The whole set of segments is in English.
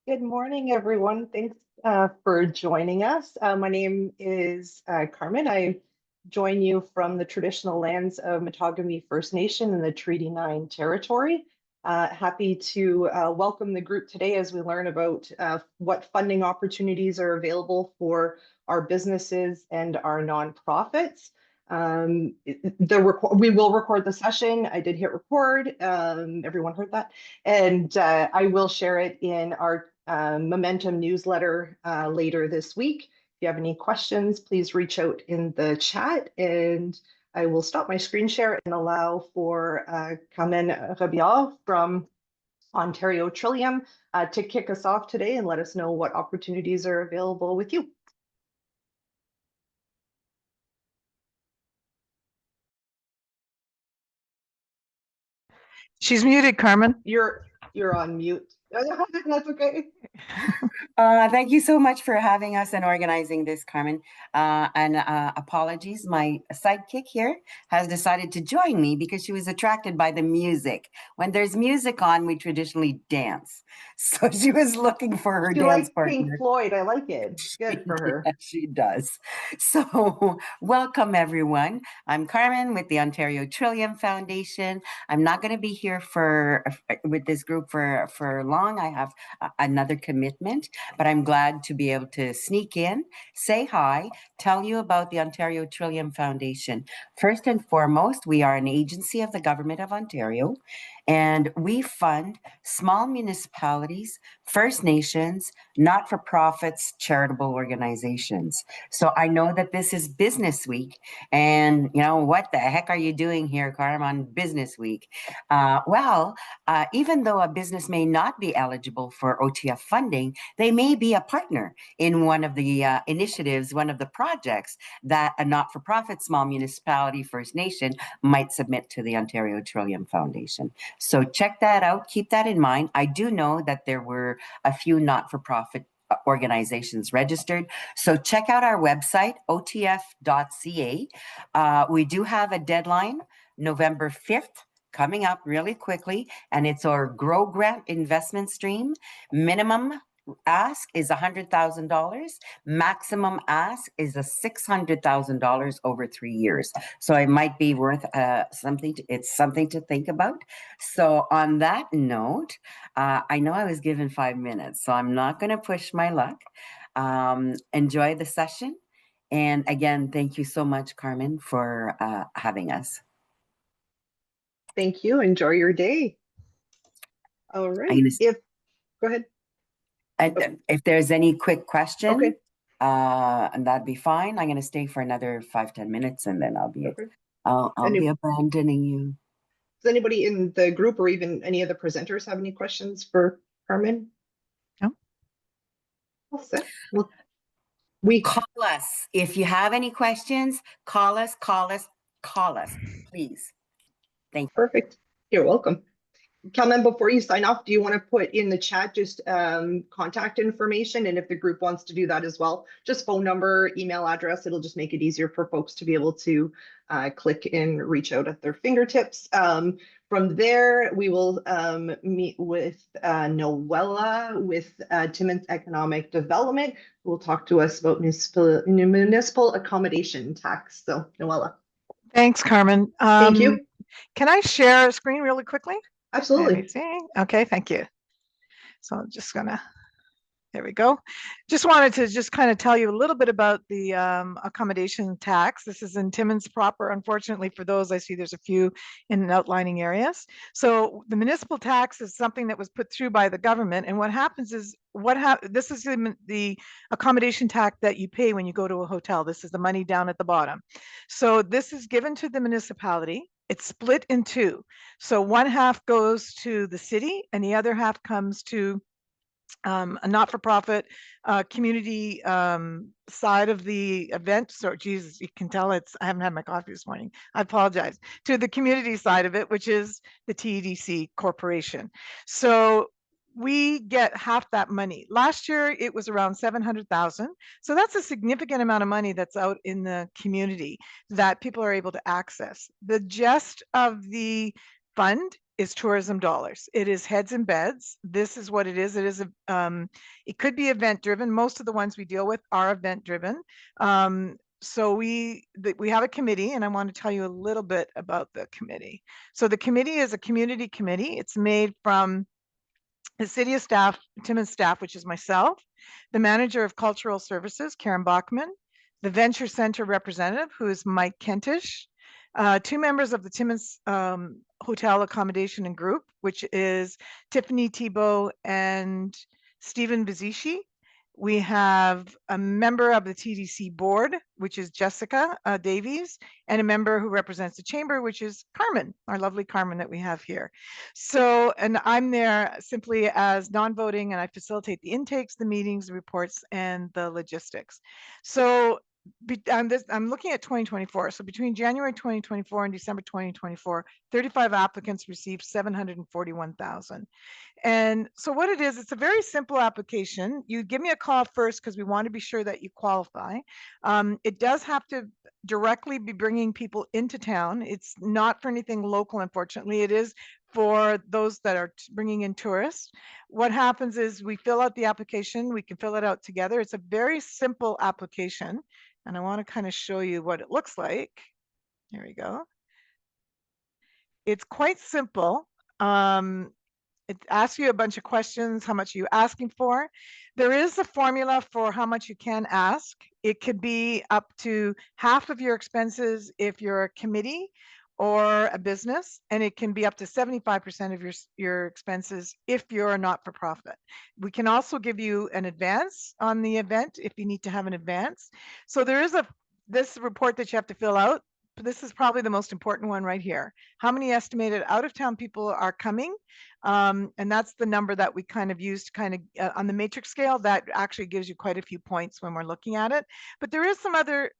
Good morning, everyone. Thanks for joining us. My name is Carmen. I join you from the traditional lands of Matagami First Nation in the Treaty 9 territory. Happy to welcome the group today as we learn about what funding opportunities are available for our businesses and our nonprofits. We will record the session. I did hit record. Everyone heard that. And I will share it in our Momentum newsletter later this week. If you have any questions, please reach out in the chat, and I will stop my screen share and allow for Carmen Rabillard from Ontario Trillium to kick us off today and let us know what opportunities are available with you. She's muted, Carmen. You're on mute. That's okay. Thank you so much for having us and organizing this, Carmen. Apologies, my sidekick here has decided to join me because she was attracted by the music. When there's music on, we traditionally dance. So she was looking for her dance partner. Pink Floyd. I like it. Good for her. Yeah, she does. So welcome, everyone. I'm Carmen with the Ontario Trillium Foundation. I'm not going to be here with this group for long. I have another commitment, but I'm glad to be able to sneak in, say hi, tell you about the Ontario Trillium Foundation. First and foremost, we are an agency of the Government of Ontario, and we fund small municipalities, First Nations, not-for-profits, charitable organizations. So I know that this is Business Week, and you know, what the heck are you doing here, Carmen, on Business Week? Even though a business may not be eligible for OTF funding, they may be a partner in one of the initiatives, one of the projects that a not-for-profit small municipality, First Nation, might submit to the Ontario Trillium Foundation. So check that out. Keep that in mind. I do know that there were a few not-for-profit organizations registered. So check out our website, otf.ca. We do have a deadline, November 5th, coming up really quickly, and it's our Grow Grant investment stream. Minimum ask is $100,000. Maximum ask is $600,000 over 3 years. So it might be worth something to think about. So on that note, I know I was given 5 minutes, so I'm not going to push my luck. Enjoy the session. And again, thank you so much, Carmen, for having us. Thank you. Enjoy your day. All right. Go ahead. If there's any quick question, okay. And that'd be fine. I'm going to stay for another 5-10 minutes, and then I'll be abandoning you. Does anybody in the group or even any of the presenters have any questions for Carmen? No. All set. Well, call us if you have any questions. Call us, please. Thank you. Perfect. You're welcome. Carmen, before you sign off, do you want to put in the chat just contact information? And if the group wants to do that as well, just phone number, email address, it'll just make it easier for folks to be able to click and reach out at their fingertips. From there, we will meet with Noella with Timmins Economic Development, who will talk to us about municipal accommodation tax. So, Noella. Thanks, Carmen. Thank you. Can I share a screen really quickly? Absolutely. Okay, thank you. So I'm just gonna, there we go. Just wanted to just kind of tell you a little bit about the accommodation tax. This is in Timmins proper. Unfortunately for those, I see there's a few in outlining areas. So the municipal tax is something that was put through by the government. And what happens is, this is the accommodation tax that you pay when you go to a hotel. This is the money down at the bottom. So this is given to the municipality. It's split in two. So one half goes to the city and the other half comes to a not-for-profit community side of the event. So Jesus, you can tell I haven't had my coffee this morning. I apologize. To the community side of it, which is the TEDC Corporation. So we get half that money. Last year, it was around 700,000. So that's a significant amount of money that's out in the community that people are able to access. The gist of the fund is tourism dollars. It is heads and beds. This is what it is. It is it could be event driven. Most of the ones we deal with are event driven. So we have a committee, and I want to tell you a little bit about the committee. So the committee is a community committee. It's made from the city of staff, Timmins staff, which is myself, the manager of cultural services, Karen Bachman, the venture center representative, who is Mike Kentish, 2 members of the Timmins Hotel Accommodation and Group, which is Tiffany Thibault and Stephen Bizishi. We have a member of the TDC board, which is Jessica Davies, and a member who represents the chamber, which is Carmen, our lovely Carmen that we have here. So, and I'm there simply as non-voting, and I facilitate the intakes, the meetings, the reports, and the logistics. So I'm looking at 2024. So between January 2024 and December 2024, 35 applicants received 741,000. And so what it is, it's a very simple application. You give me a call first because we want to be sure that you qualify. It does have to directly be bringing people into town. It's not for anything local, unfortunately. It is for those that are bringing in tourists. What happens is we fill out the application. We can fill it out together. It's a very simple application. And I want to kind of show you what it looks like. Here we go. It's quite simple. It asks you a bunch of questions. How much are you asking for? There is a formula for how much you can ask. It could be up to half of your expenses if you're a committee or a business, and it can be up to 75% of your expenses if you're a not-for-profit. We can also give you an advance on the event if you need to have an advance. So there is this report that you have to fill out. This is probably the most important one right here. How many estimated out-of-town people are coming? And that's the number that we kind of use to kind of on the matrix scale. That actually gives you quite a few points when we're looking at it. But there is some other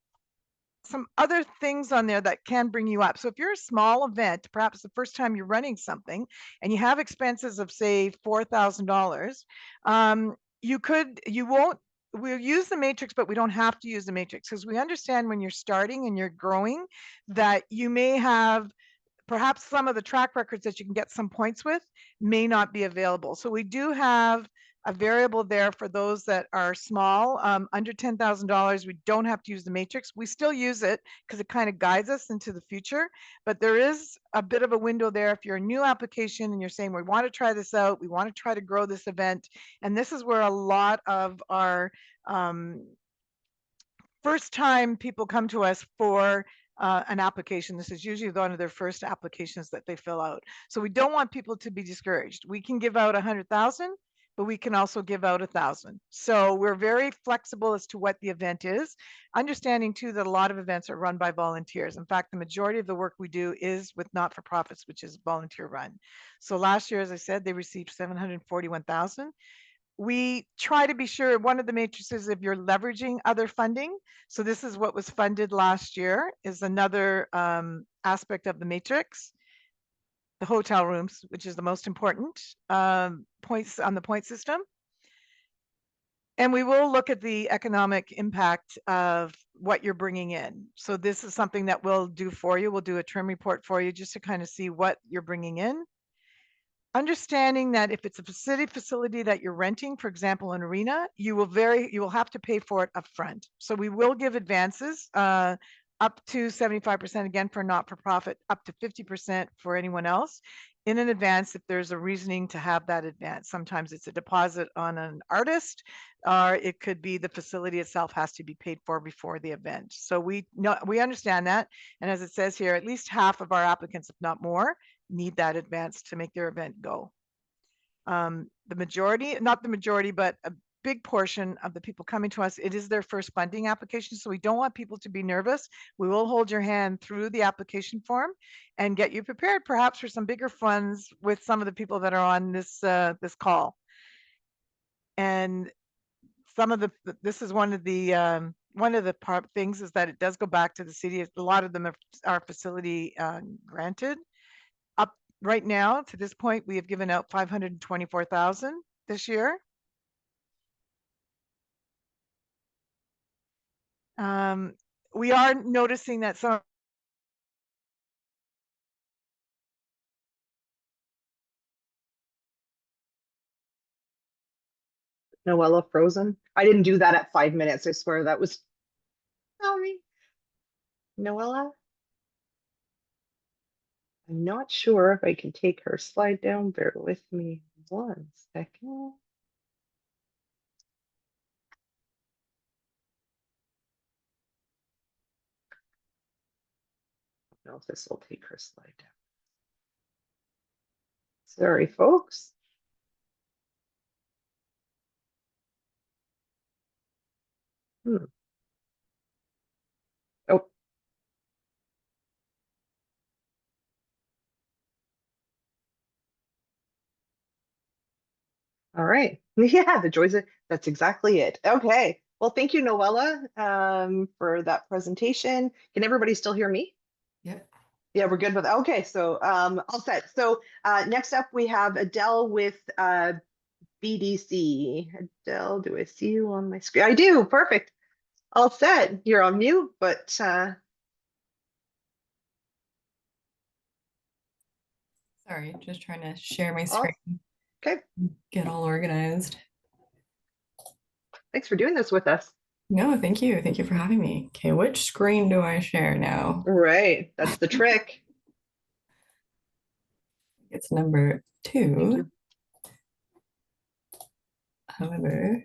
things on there that can bring you up. So if you're a small event, perhaps the first time you're running something, and you have expenses of say $4,000, we'll use the matrix, but we don't have to use the matrix because we understand when you're starting and you're growing that you may have perhaps some of the track records that you can get some points with may not be available. So we do have a variable there for those that are small, under $10,000. We don't have to use the matrix. We still use it because it kind of guides us into the future, but there is a bit of a window there if you're a new application and you're saying, we want to try this out, we want to try to grow this event. And this is where a lot of our first time people come to us for an application. This is usually one of their first applications that they fill out. So we don't want people to be discouraged. We can give out 100,000, but we can also give out 1,000. So we're very flexible as to what the event is, understanding too that a lot of events are run by volunteers. In fact, the majority of the work we do is with not-for-profits, which is volunteer run. So last year, as I said, they received 741,000. We try to be sure one of the matrices if you're leveraging other funding. So this is what was funded last year is another aspect of the matrix. The hotel rooms, which is the most important points on the point system. And we will look at the economic impact of what you're bringing in. So this is something that we'll do for you. We'll do a trim report for you just to kind of see what you're bringing in. Understanding that if it's a facility that you're renting, for example, an arena, you will have to pay for it upfront. So we will give advances up to 75% again for not-for-profit, up to 50% for anyone else in an advance if there's a reasoning to have that advance. Sometimes it's a deposit on an artist, or it could be the facility itself has to be paid for before the event. So we understand that. And as it says here, at least half of our applicants, if not more, need that advance to make their event go. The majority, not the majority, but a big portion of the people coming to us, it is their first funding application. So we don't want people to be nervous. We will hold your hand through the application form and get you prepared perhaps for some bigger funds with some of the people that are on this this call. And some of this is one of the things is that it does go back to the city. A lot of them are facility granted. Up right now to this point, we have given out 524,000 this year. We are noticing that some Noella frozen. I didn't do that at 5 minutes. I swear that was sorry. Noella? I'm not sure if I can take her slide down. Bear with me 1 second. I don't know if this will take her slide down. Sorry, folks. Oh. All right. Yeah, the joys of that's exactly it. Okay. Well, thank you, Noella, for that presentation. Can everybody still hear me? Yep. Yeah, we're good with that. Okay, so all set. So next up we have Adele with BDC. Adele, do I see you on my screen? I do. Perfect. All set. You're on mute, but Sorry, just trying to share my all, screen. okay. Get all organized. Thanks for doing this with us. No, thank you. Thank you for having me. Okay, which screen do I share now? Right. That's the trick. It's number Thank 2. you. However,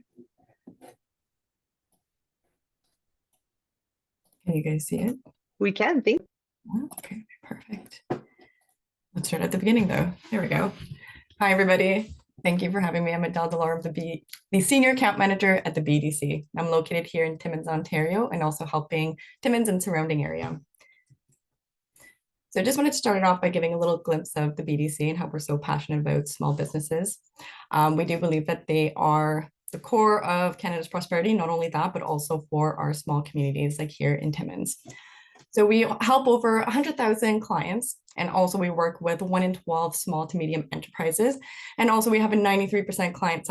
can you guys see it? We can think. Okay, perfect. Let's start at the beginning though. There we go. Hi, everybody. Thank you for having me. I'm Adele Delore, the Senior Account Manager at the BDC. I'm located here in Timmins, Ontario, and also helping Timmins and surrounding area. So I just wanted to start it off by giving a little glimpse of the BDC and how we're so passionate about small businesses. We do believe that they are the core of Canada's prosperity, not only that, but also for our small communities like here in Timmins. So we help over 100,000 clients, and also we work with 1 in 12 small to medium enterprises. And also we have a 93% client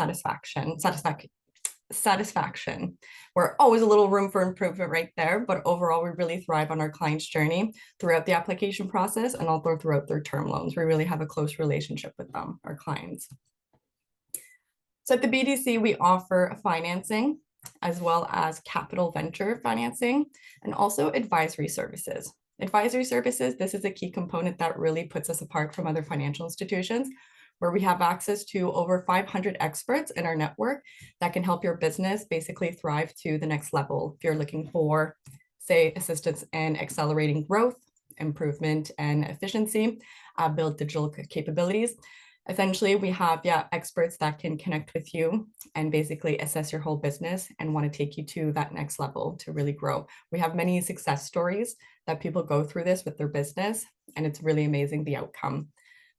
satisfaction. We're always a little room for improvement right there, but overall we really thrive on our clients' journey throughout the application process and also throughout their term loans. We really have a close relationship with them, our clients. So at the BDC, we offer financing as well as capital venture financing and also advisory services. Advisory services, this is a key component that really puts us apart from other financial institutions, where we have access to over 500 experts in our network that can help your business basically thrive to the next level. If you're looking for, say, assistance in accelerating growth, improvement and efficiency, build digital capabilities. Essentially, we have experts that can connect with you and basically assess your whole business and want to take you to that next level to really grow. We have many success stories that people go through this with their business, and it's really amazing the outcome.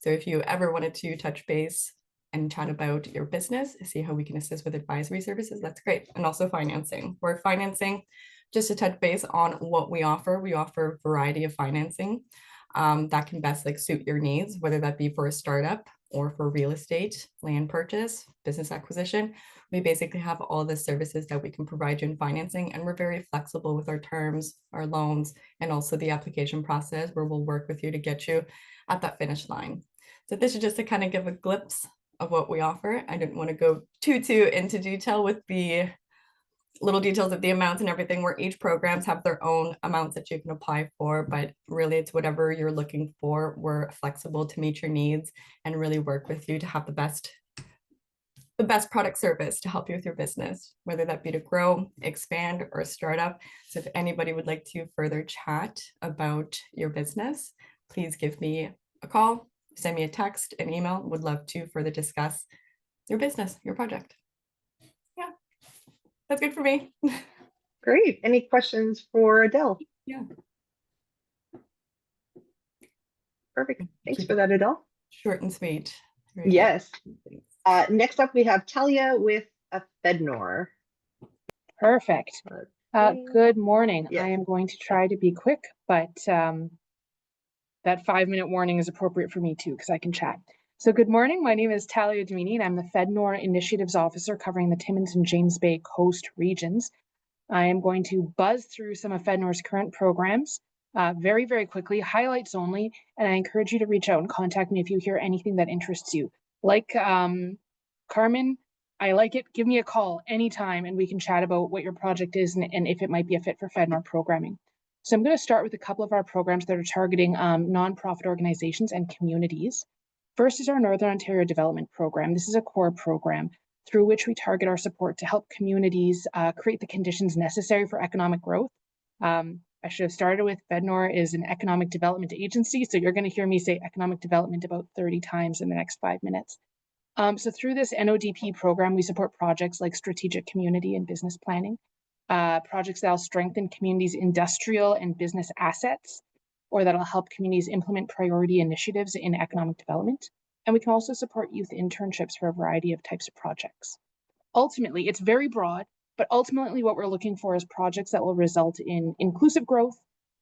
So if you ever wanted to touch base and chat about your business, see how we can assist with advisory services, that's great. And also financing. We're financing, just to touch base on what we offer a variety of financing that can best suit your needs, whether that be for a startup or for real estate, land purchase, business acquisition. We basically have all the services that we can provide you in financing, and we're very flexible with our terms, our loans, and also the application process where we'll work with you to get you at that finish line. So this is just to kind of give a glimpse of what we offer. I didn't want to go too into detail with the little details of the amounts and everything, where each programs have their own amounts that you can apply for, but really it's whatever you're looking for. We're flexible to meet your needs and really work with you to have the best product service to help you with your business, whether that be to grow, expand, or start up. So if anybody would like to further chat about your business, please give me a call, send me a text, an email. Would love to further discuss your business, your project. Yeah, that's good for me. Great. Any questions for Adele? Yeah. Perfect. Thanks for that, Adele. Short and sweet. Very good. Yes. Next up, we have Talia with a FedNor. Perfect. Good morning. Yes. I am going to try to be quick, but that 5-minute warning is appropriate for me too, because I can chat. So good morning. My name is Talia Domini, and I'm the FedNor Initiatives Officer covering the Timmins and James Bay Coast regions. I am going to buzz through some of FedNor's current programs very, very quickly, highlights only, and I encourage you to reach out and contact me if you hear anything that interests you. Like Carmen, I like it. Give me a call anytime and we can chat about what your project is and if it might be a fit for FedNor programming. So I'm going to start with a couple of our programs that are targeting nonprofit organizations and communities. First is our Northern Ontario Development Program. This is a core program through which we target our support to help communities create the conditions necessary for economic growth. I should have started with FedNor is an economic development agency, so you're going to hear me say economic development about 30 times in the next 5 minutes. So through this NODP program, we support projects like strategic community and business planning, projects that'll strengthen communities' industrial and business assets, or that'll help communities implement priority initiatives in economic development. And we can also support youth internships for a variety of types of projects. Ultimately, it's very broad, but ultimately what we're looking for is projects that will result in inclusive growth,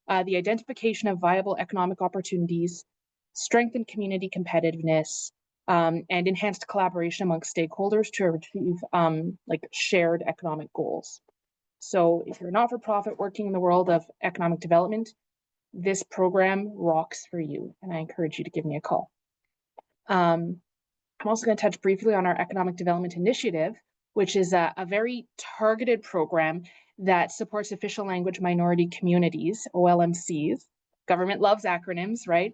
the identification of viable economic opportunities, strengthen community competitiveness, and enhanced collaboration amongst stakeholders to achieve like shared economic goals. So if you're a not-for-profit working in the world of economic development, this program rocks for you, and I encourage you to give me a call. I'm also going to touch briefly on our Economic Development Initiative, which is a very targeted program that supports official language minority communities, OLMCs. Government loves acronyms, right?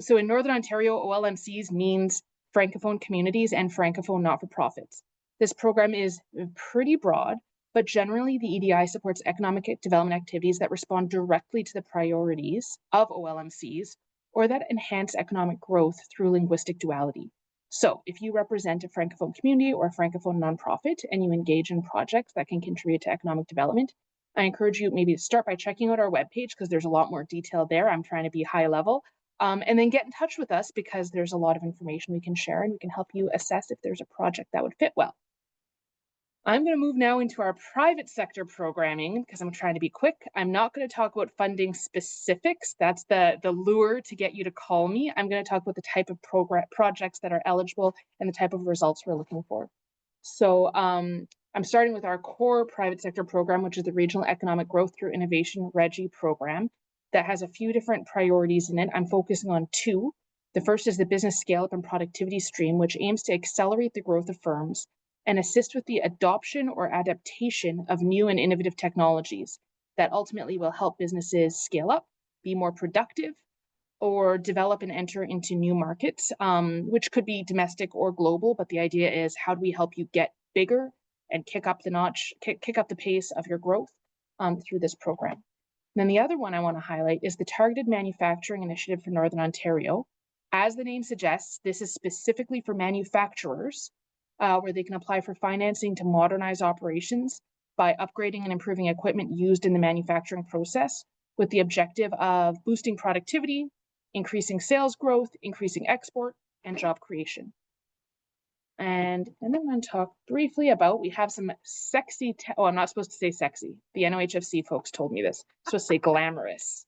So in Northern Ontario, OLMCs means Francophone communities and Francophone not-for-profits. This program is pretty broad, but generally the EDI supports economic development activities that respond directly to the priorities of OLMCs or that enhance economic growth through linguistic duality. So if you represent a Francophone community or a Francophone nonprofit and you engage in projects that can contribute to economic development, I encourage you maybe to start by checking out our webpage because there's a lot more detail there. I'm trying to be high level. And then get in touch with us because there's a lot of information we can share and we can help you assess if there's a project that would fit well. I'm going to move now into our private sector programming because I'm trying to be quick. I'm not going to talk about funding specifics. That's the lure to get you to call me. I'm going to talk about the type of projects that are eligible and the type of results we're looking for. So I'm starting with our core private sector program, which is the Regional Economic Growth Through Innovation REGI program that has a few different priorities in it. I'm focusing on two. The first is the business scale-up and productivity stream, which aims to accelerate the growth of firms and assist with the adoption or adaptation of new and innovative technologies that ultimately will help businesses scale up, be more productive, or develop and enter into new markets, which could be domestic or global. But the idea is, how do we help you get bigger and kick up the notch, kick up the pace of your growth through this program? And then the other one I want to highlight is the Targeted Manufacturing Initiative for Northern Ontario. As the name suggests, this is specifically for manufacturers, where they can apply for financing to modernize operations by upgrading and improving equipment used in the manufacturing process with the objective of boosting productivity, increasing sales growth, increasing export, and job creation. And then I'm going to talk briefly about, we have some sexy, I'm not supposed to say sexy. The NOHFC folks told me this. I'm supposed to say glamorous.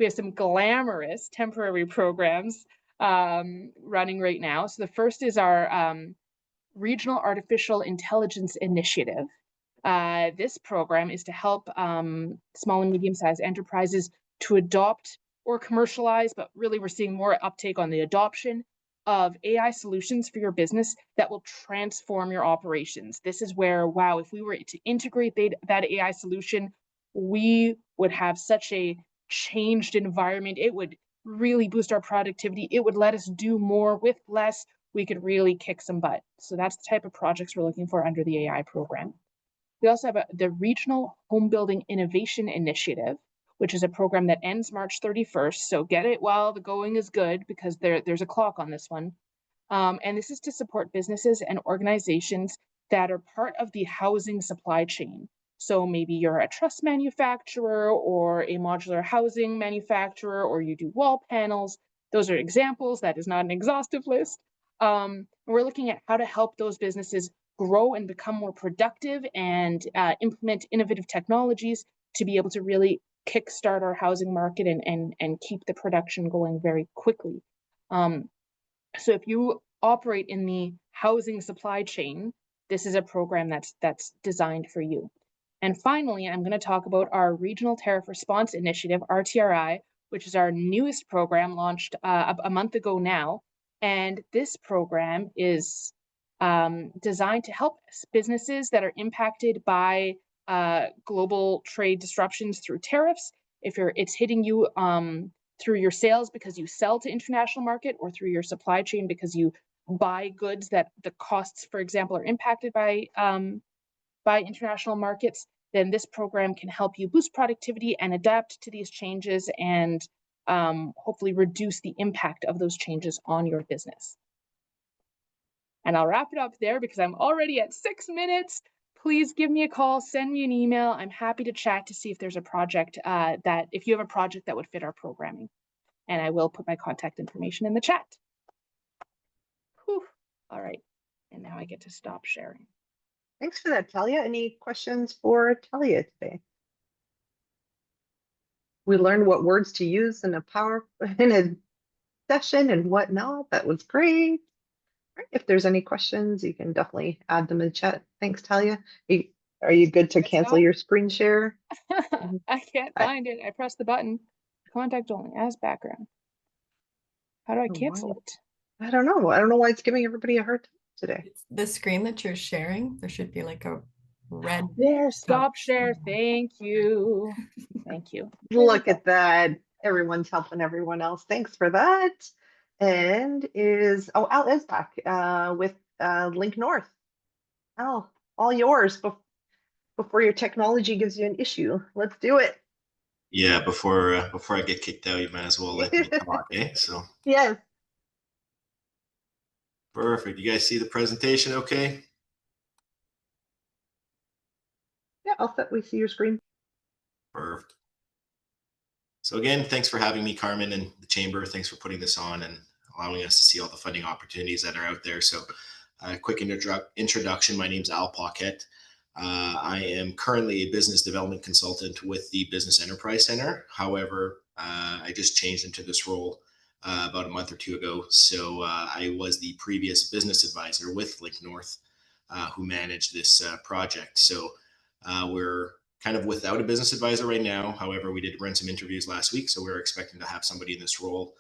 We have some glamorous temporary programs running right now. So the first is our Regional Artificial Intelligence Initiative. This program is to help small and medium-sized enterprises to adopt or commercialize, but really we're seeing more uptake on the adoption of AI solutions for your business that will transform your operations. This is where, wow, if we were to integrate that AI solution, we would have such a changed environment. It would really boost our productivity. It would let us do more with less. We could really kick some butt. So that's the type of projects we're looking for under the AI program. We also have the Regional Home Building Innovation Initiative, which is a program that ends March 31st. So get it while the going is good, because there's a clock on this one. And this is to support businesses and organizations that are part of the housing supply chain. So maybe you're a truss manufacturer or a modular housing manufacturer, or you do wall panels. Those are examples. That is not an exhaustive list. We're looking at how to help those businesses grow and become more productive and implement innovative technologies to be able to really kickstart our housing market and keep the production going very quickly. So if you operate in the housing supply chain, this is a program that's designed for you. And finally, I'm going to talk about our Regional Tariff Response Initiative, RTRI, which is our newest program launched a month ago now. And this program is designed to help businesses that are impacted by global trade disruptions through tariffs. If it's hitting you through your sales because you sell to international market, or through your supply chain because you buy goods that the costs, for example, are impacted by international markets, then this program can help you boost productivity and adapt to these changes, and hopefully reduce the impact of those changes on your business. And I'll wrap it up there because I'm already at 6 minutes. Please give me a call, send me an email. I'm happy to chat to see if there's a project if you have a project that would fit our programming. And I will put my contact information in the chat. Whew. All right. And now I get to stop sharing. Thanks for that, Talia. Any questions for Talia today? We learned what words to use in a session and whatnot. That was great. All right, if there's any questions, you can definitely add them in the chat. Thanks, Talia. Are you good to cancel your screen share? I can't find it. I pressed the button. Contact only as background. How do I cancel it? I don't know. I don't know why it's giving everybody a hard time today. The screen that you're sharing, there should be like a red. There, stop share. Thank you. Thank you. Look at that. Everyone's helping everyone else. Thanks for that. And Al is back with Link North. Al, all yours before your technology gives you an issue. Let's do it. Yeah, before I get kicked out, you might as well let me talk, eh? So Yes. perfect. You guys see the presentation okay? Yeah, I'll set. We see your screen. Perfect. So again, thanks for having me, Carmen, and the Chamber. Thanks for putting this on and allowing us to see all the funding opportunities that are out there. So a quick introduction. My name's Al Paquette. I am currently a business development consultant with the Business Enterprise Center. However, I just changed into this role about a month or two ago. So I was the previous business advisor with Link North, who managed this project. So we're kind of without a business advisor right now. However, we did run some interviews last week, so we're expecting to have somebody in this role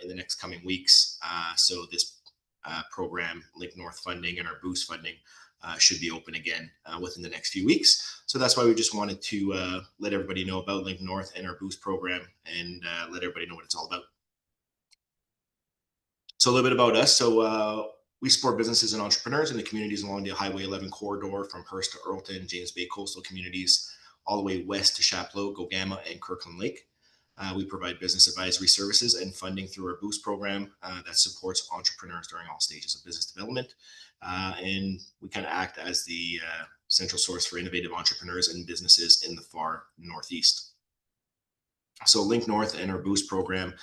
in the next coming weeks. So this program, Link North funding and our Boost funding, should be open again within the next few weeks. So that's why we just wanted to let everybody know about Link North and our Boost program, and let everybody know what it's all about. So a little bit about us. So we support businesses and entrepreneurs in the communities along the Highway 11 corridor, from Hearst to Earlton, James Bay coastal communities, all the way west to Chapleau, Gogama, and Kirkland Lake. We provide business advisory services and funding through our Boost program that supports entrepreneurs during all stages of business development. And we kind of act as the central source for innovative entrepreneurs and businesses in the far northeast. So Link North and our Boost program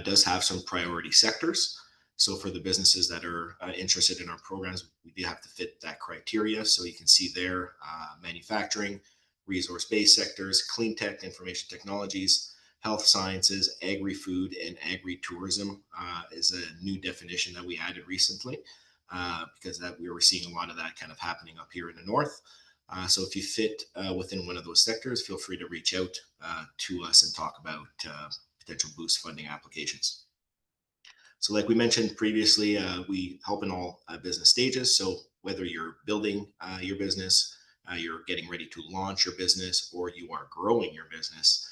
does have some priority sectors. So for the businesses that are interested in our programs, we do have to fit that criteria. So you can see there, manufacturing, resource-based sectors, clean tech, information technologies, health sciences, agri-food, and agri-tourism is a new definition that we added recently because we were seeing a lot of that kind of happening up here in the north. So if you fit within one of those sectors, feel free to reach out to us and talk about potential Boost funding applications. So like we mentioned previously, we help in all business stages. So whether you're building your business, you're getting ready to launch your business, or you are growing your business,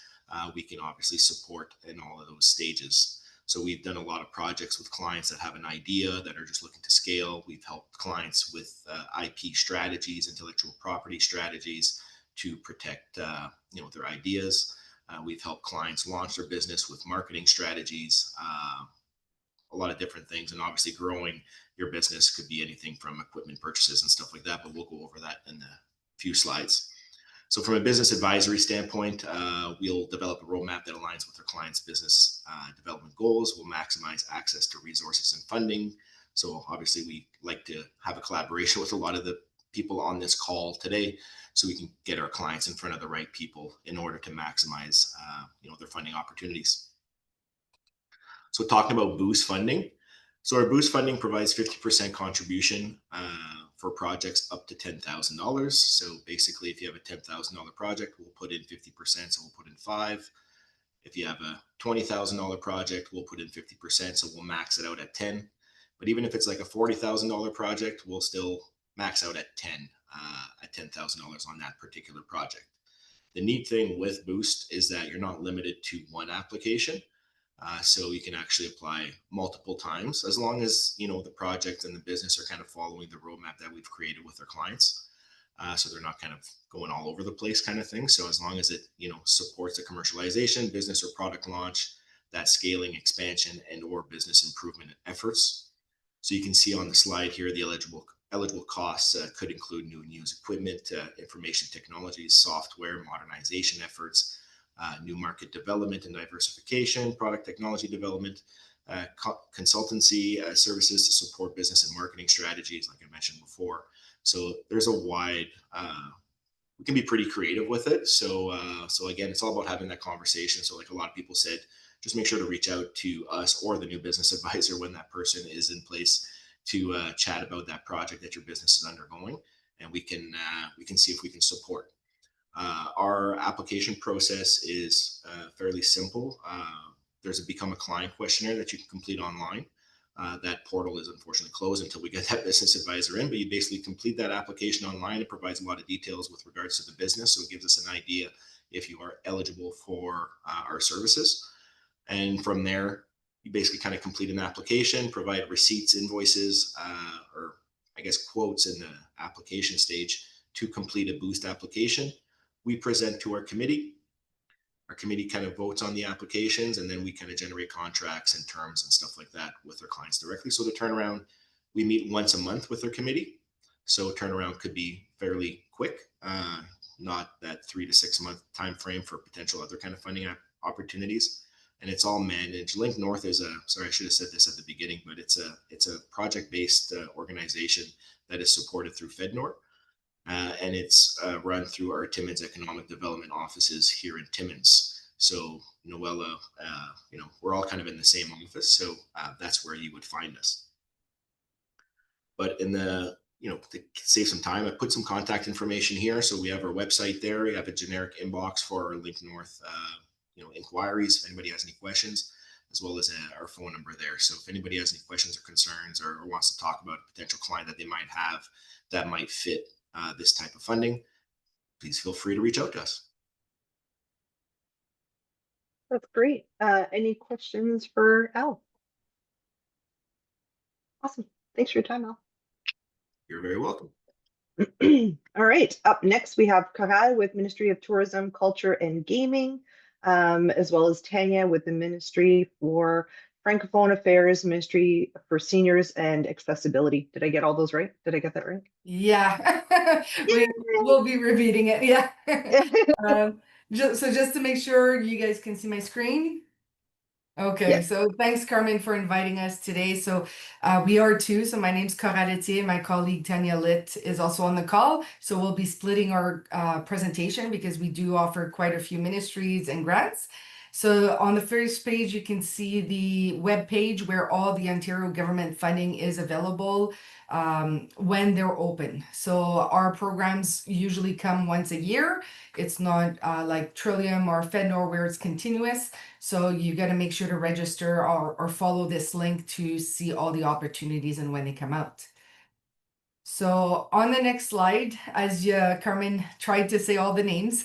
we can obviously support in all of those stages. So we've done a lot of projects with clients that have an idea that are just looking to scale. We've helped clients with IP strategies, intellectual property strategies to protect their ideas. We've helped clients launch their business with marketing strategies, a lot of different things. And obviously growing your business could be anything from equipment purchases and stuff like that, but we'll go over that in a few slides. So from a business advisory standpoint, we'll develop a roadmap that aligns with our clients' business development goals. We'll maximize access to resources and funding. So obviously we like to have a collaboration with a lot of the people on this call today, so we can get our clients in front of the right people in order to maximize their funding opportunities. So talking about Boost funding. So our Boost funding provides 50% contribution for projects up to $10,000. So basically, if you have a $10,000 project, we'll put in 50%, so we'll put in 5. If you have a $20,000 project, we'll put in 50%, so we'll max it out at 10. But even if it's like a $40,000 project, we'll still max out at $10,000 on that particular project. The neat thing with Boost is that you're not limited to one application. So you can actually apply multiple times as long as, you know, the project and the business are kind of following the roadmap that we've created with our clients. So they're not kind of going all over the place kind of thing. So as long as it, you know, supports a commercialization, business or product launch, that scaling, expansion, and or business improvement efforts. So you can see on the slide here, the eligible costs could include new and used equipment, information technologies, software, modernization efforts, new market development and diversification, product technology development, consultancy services to support business and marketing strategies, like I mentioned before. So there's a wide, we can be pretty creative with it. So again, it's all about having that conversation. So like a lot of people said, just make sure to reach out to us or the new business advisor when that person is in place to chat about that project that your business is undergoing, and we can see if we can support. Our application process is fairly simple. There's a Become a Client questionnaire that you can complete online. That portal is unfortunately closed until we get that business advisor in, but you basically complete that application online. It provides a lot of details with regards to the business, so it gives us an idea if you are eligible for our services. And from there, you basically kind of complete an application, provide receipts, invoices, or I guess quotes in the application stage to complete a Boost application. We present to our committee. Our committee kind of votes on the applications, and then we kind of generate contracts and terms and stuff like that with our clients directly. So the turnaround, we meet once a month with our committee. So turnaround could be fairly quick, not that 3 to 6 month time frame for potential other kind of funding opportunities. And it's all managed. Link North is sorry, I should have said this at the beginning, but it's a project-based organization that is supported through FedNor. And it's run through our Timmins Economic Development offices here in Timmins. So Noella, you know, we're all kind of in the same office. So that's where you would find us. But in the, you know, to save some time, I put some contact information here. So we have our website there. We have a generic inbox for our Link North you know, inquiries if anybody has any questions, as well as our phone number there. So if anybody has any questions or concerns or wants to talk about a potential client that they might have that might fit this type of funding, please feel free to reach out to us. That's great. Any questions for Al? Awesome. Thanks for your time, Al. You're very welcome. All right. Up next, we have Karai with Ministry of Tourism, Culture, and Gaming, as well as Tanya with the Ministry for Francophone Affairs, Ministry for Seniors and Accessibility. Did I get all those right? Did I get that right? Yeah, we'll be repeating it. Yeah. Just to make sure you guys can see my screen. Okay, Yes. so thanks, Carmen, for inviting us today. So we are two. So my name's Cora Letier. My colleague Tanya Litt is also on the call. So we'll be splitting our presentation because we do offer quite a few ministries and grants. So on the first page, you can see the web page where all the Ontario government funding is available when they're open. So our programs usually come once a year. It's not like Trillium or FedNor where it's continuous. So you got to make sure to register or follow this link to see all the opportunities and when they come out. So on the next slide, as Carmen tried to say all the names,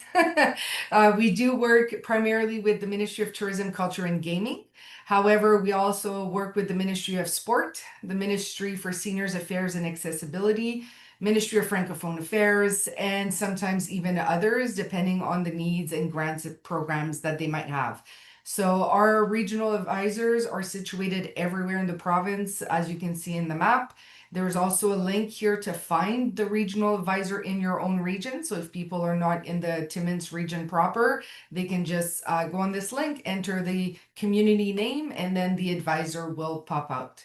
we do work primarily with the Ministry of Tourism, Culture, and Gaming. However, we also work with the Ministry of Sport, the Ministry for Seniors Affairs and Accessibility, Ministry of Francophone Affairs, and sometimes even others, depending on the needs and grants programs that they might have. So our regional advisors are situated everywhere in the province, as you can see in the map. There's also a link here to find the regional advisor in your own region. So if people are not in the Timmins region proper, they can just go on this link, enter the community name, and then the advisor will pop out.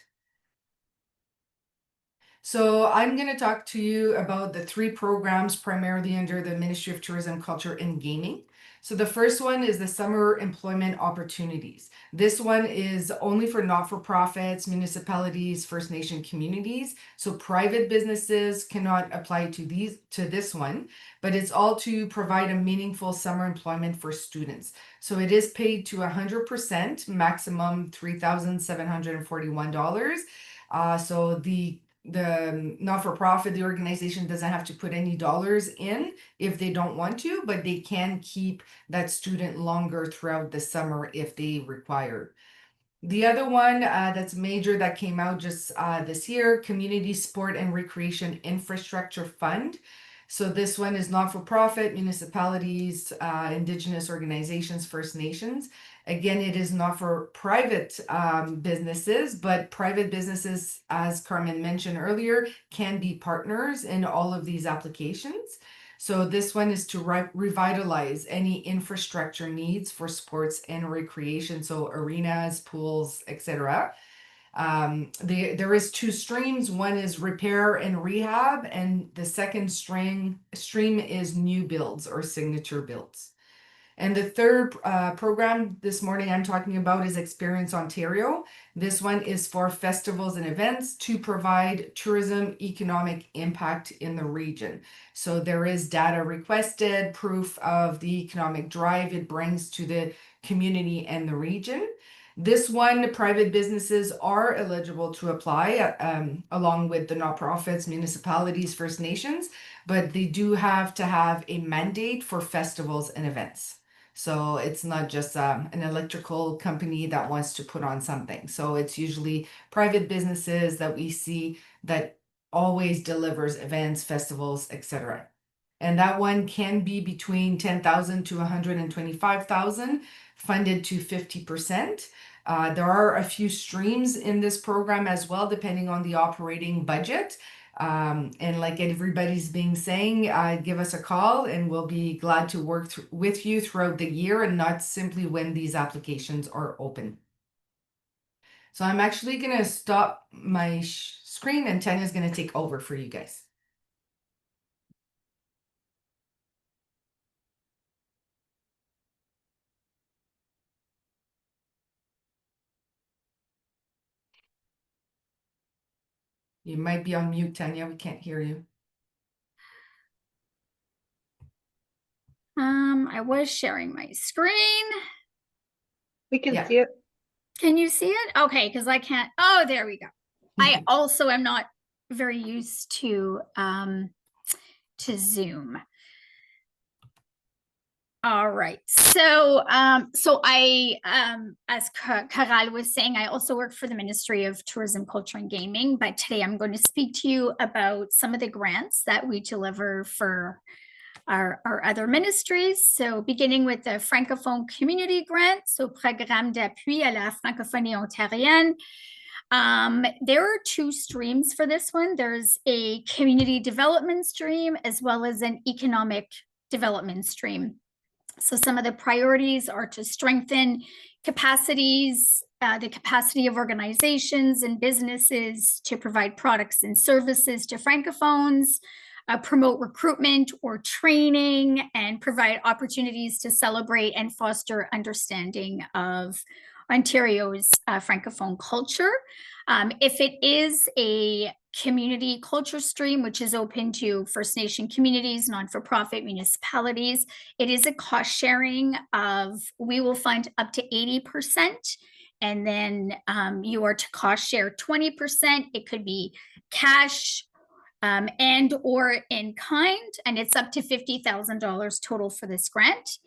So I'm going to talk to you about the 3 programs primarily under the Ministry of Tourism, Culture, and Gaming. So the first one is the Summer Employment Opportunities. This one is only for not-for-profits, municipalities, First Nation communities. So private businesses cannot apply to this one, but it's all to provide a meaningful summer employment for students. So it is paid to 100%, maximum $3,741. So the not-for-profit, the organization doesn't have to put any dollars in if they don't want to, but they can keep that student longer throughout the summer if they require. The other one that's major that came out just this year, Community Sport and Recreation Infrastructure Fund. So this one is not-for-profit, municipalities, Indigenous organizations, First Nations. Again, it is not for private businesses, but private businesses, as Carmen mentioned earlier, can be partners in all of these applications. So this one is to revitalize any infrastructure needs for sports and recreation, so arenas, pools, etc. There is two streams. One is repair and rehab, and the second stream is new builds or signature builds. And the third program this morning I'm talking about is Experience Ontario. This one is for festivals and events to provide tourism economic impact in the region. So there is data requested, proof of the economic drive it brings to the community and the region. This one, private businesses are eligible to apply along with the nonprofits, municipalities, First Nations, but they do have to have a mandate for festivals and events. So it's not just an electrical company that wants to put on something. So it's usually private businesses that we see that always delivers events, festivals, etc. And that one can be between 10,000 to 125,000, funded to 50%. There are a few streams in this program as well, depending on the operating budget. And like everybody's been saying, give us a call and we'll be glad to work with you throughout the year and not simply when these applications are open. So I'm actually going to stop my screen and Tanya's going to take over for you guys. You might be on mute, Tanya. We can't hear you. I was sharing my screen. We can Yeah. see it. Can you see it? Okay, because I can't. Oh, there we go. I also am not very used to Zoom. All right. So I as Caral was saying, I also work for the Ministry of Tourism, Culture and Gaming, but today I'm going to speak to you about some of the grants that we deliver for our other ministries. So beginning with the Francophone Community Grant, so Programme d'appui à la francophonie ontarienne. There are two streams for this one. There's a community development stream as well as an economic development stream. So some of the priorities are to strengthen capacities, the capacity of organizations and businesses to provide products and services to Francophones, promote recruitment or training, and provide opportunities to celebrate and foster understanding of Ontario's Francophone culture. If it is a community culture stream, which is open to First Nation communities, non-for-profit municipalities, it is a cost sharing of, we will fund up to 80%. And then you are to cost share 20%. It could be cash and or in kind, and it's up to $50,000 total for this grant.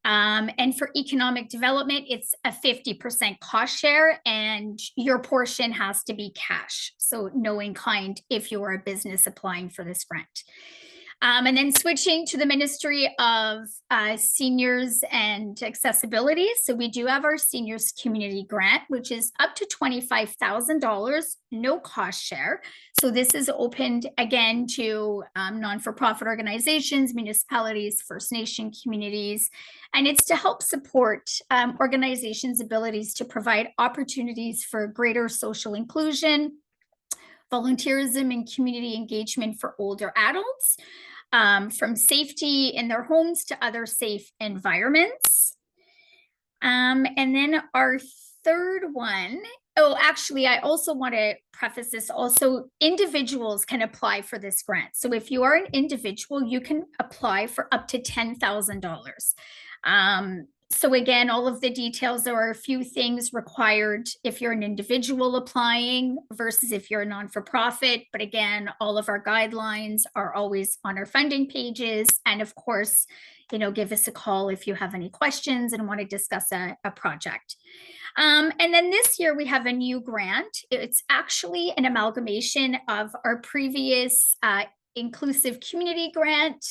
And for economic development, it's a 50% cost share and your portion has to be cash. So no in kind if you're a business applying for this grant. And then switching to the Ministry of Seniors and Accessibility. So we do have our Seniors Community Grant, which is up to $25,000, no cost share. So this is opened again to non-for-profit organizations, municipalities, First Nation communities, and it's to help support organizations' abilities to provide opportunities for greater social inclusion, volunteerism, and community engagement for older adults. From safety in their homes to other safe environments. And then our third one, oh, actually, I also want to preface this also, individuals can apply for this grant. So if you are an individual, you can apply for up to $10,000. So again, all of the details, there are a few things required if you're an individual applying versus if you're a non-for-profit. But again, all of our guidelines are always on our funding pages. And of course, give us a call if you have any questions and want to discuss a project. And then this year we have a new grant. It's actually an amalgamation of our previous Inclusive Community Grant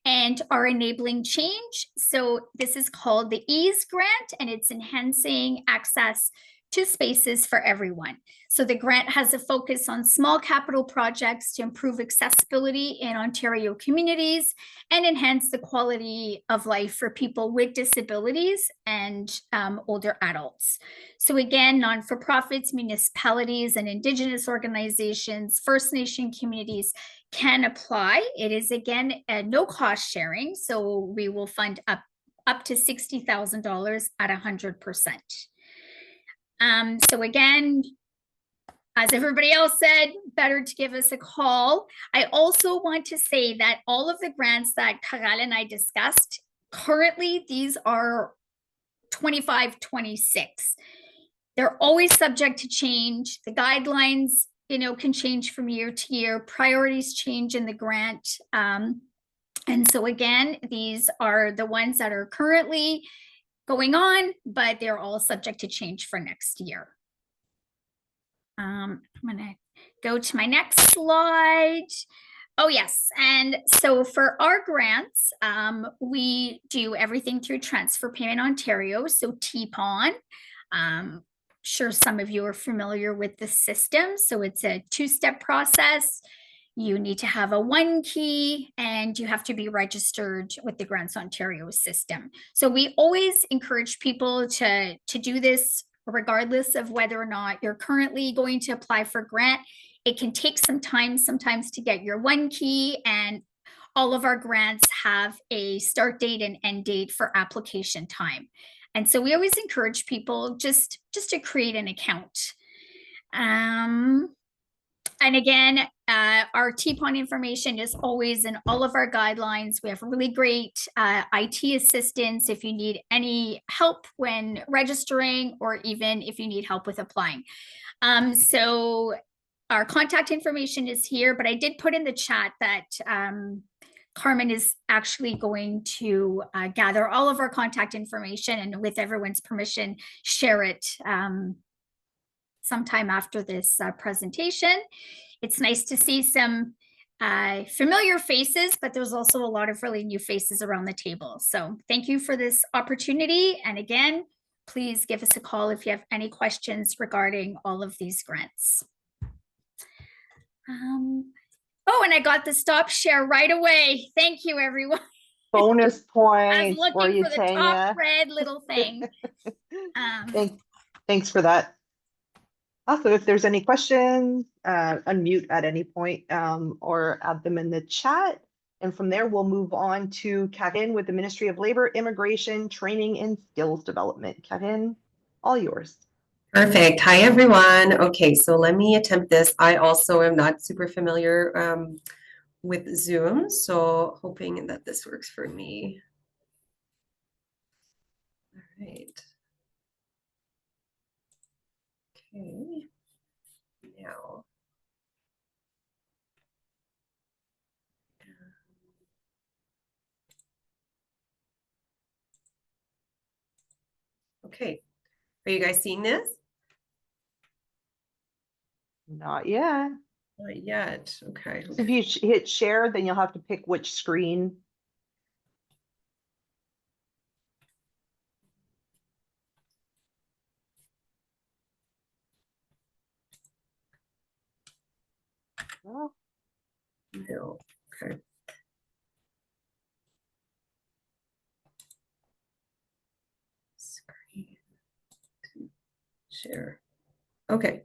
and our Enabling Change. So this is called the EASE Grant, and it's enhancing access to spaces for everyone. So the grant has a focus on small capital projects to improve accessibility in Ontario communities and enhance the quality of life for people with disabilities and older adults. So again, non-for-profits, municipalities, and Indigenous organizations, First Nation communities can apply. It is again no cost sharing, so we will fund up to $60,000 at 100%. So again, as everybody else said, better to give us a call. I also want to say that all of the grants that Caral and I discussed, currently these are 25-26. They're always subject to change. The guidelines, can change from year to year. Priorities change in the grant. And so again, these are the ones that are currently going on, but they're all subject to change for next year. I'm gonna go to my next slide. Oh yes, and so for our grants, we do everything through Transfer Payment Ontario, so TPON. Sure some of you are familiar with the system, so it's a two-step process. You need to have a one key and you have to be registered with the Grants Ontario system. So we always encourage people to do this regardless of whether or not you're currently going to apply for grant. It can take some time sometimes to get your one key, and all of our grants have a start date and end date for application time. And so we always encourage people just to create an account. And again, our TPON information is always in all of our guidelines. We have really great IT assistance if you need any help when registering, or even if you need help with applying. So our contact information is here, but I did put in the chat that Carmen is actually going to gather all of our contact information, and with everyone's permission, share it sometime after this presentation. It's nice to see some familiar faces, but there's also a lot of really new faces around the table. So thank you for this opportunity. And again, please give us a call if you have any questions regarding all of these grants. Oh, and I got the stop share right away. Thank you, everyone. Bonus I was points for looking you, for the Tanya. top red little thing. Thanks for that. Also, if there's any questions, unmute at any point or add them in the chat. And from there, we'll move on to Karine with the Ministry of Labor, Immigration, Training, and Skills Development. Karine, all yours. Perfect. Hi, everyone. Okay, so let me attempt this. I also am not super familiar with Zoom, so hoping that this works for me. All right. Okay. Now. Okay. Are you guys seeing this? Not yet. Not yet. Okay. So if you hit share, then you'll have to pick which screen. Oh. No. Okay. Screen. Share. Okay.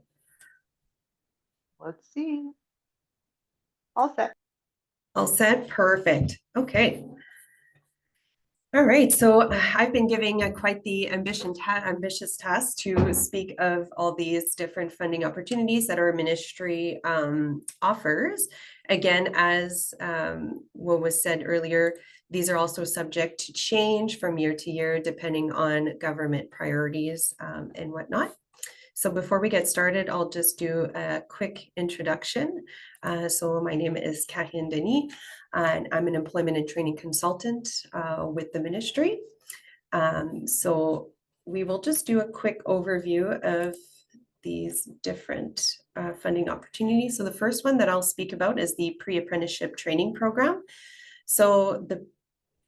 Let's see. All set. All set. Perfect. Okay. All right, so I've been giving quite the ambitious task to speak of all these different funding opportunities that our ministry offers. Again, as what was said earlier, these are also subject to change from year to year, depending on government priorities and whatnot. So before we get started, I'll just do a quick introduction. So my name is Karine Denis, and I'm an employment and training consultant with the ministry. So we will just do a quick overview of these different funding opportunities. So the first one that I'll speak about is the pre-apprenticeship training program. So the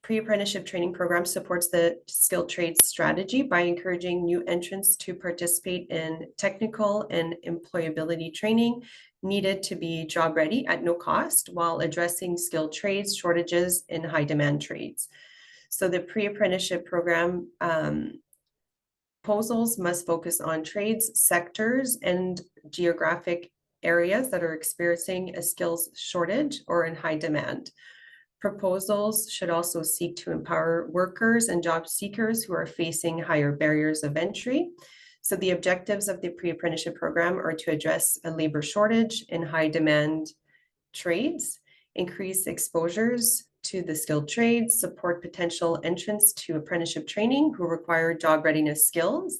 pre-apprenticeship training program supports the skilled trades strategy by encouraging new entrants to participate in technical and employability training needed to be job ready at no cost while addressing skilled trades shortages in high demand trades. So the pre-apprenticeship program proposals must focus on trades, sectors, and geographic areas that are experiencing a skills shortage or in high demand. Proposals should also seek to empower workers and job seekers who are facing higher barriers of entry. So the objectives of the pre-apprenticeship program are to address a labor shortage in high demand trades, increase exposures to the skilled trades, support potential entrants to apprenticeship training who require job readiness skills,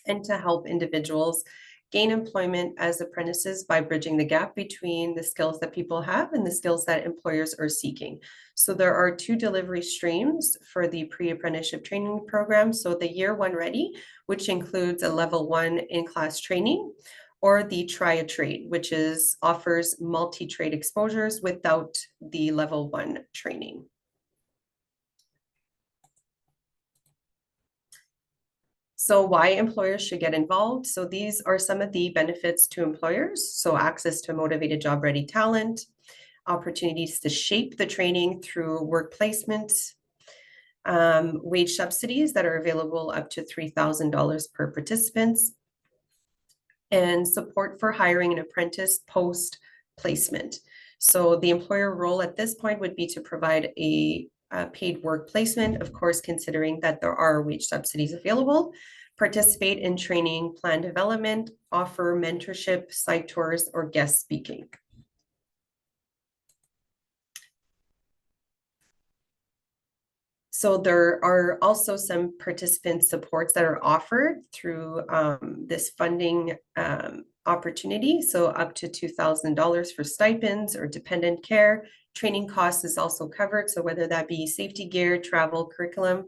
and to help individuals gain employment as apprentices by bridging the gap between the skills that people have and the skills that employers are seeking. So there are two delivery streams for the pre-apprenticeship training program. So the Year One Ready, which includes a level 1 in-class training, or the Try a Trade, which offers multi-trade exposures without the level 1 training. So why employers should get involved? So these are some of the benefits to employers. So access to motivated job ready talent, opportunities to shape the training through work placement, wage subsidies that are available up to $3,000 per participant, and support for hiring an apprentice post placement. So the employer role at this point would be to provide a paid work placement, of course, considering that there are wage subsidies available, participate in training plan development, offer mentorship, site tours, or guest speaking. So there are also some participant supports that are offered through this funding opportunity. So up to $2,000 for stipends or dependent care. Training costs is also covered. So whether that be safety gear, travel, curriculum.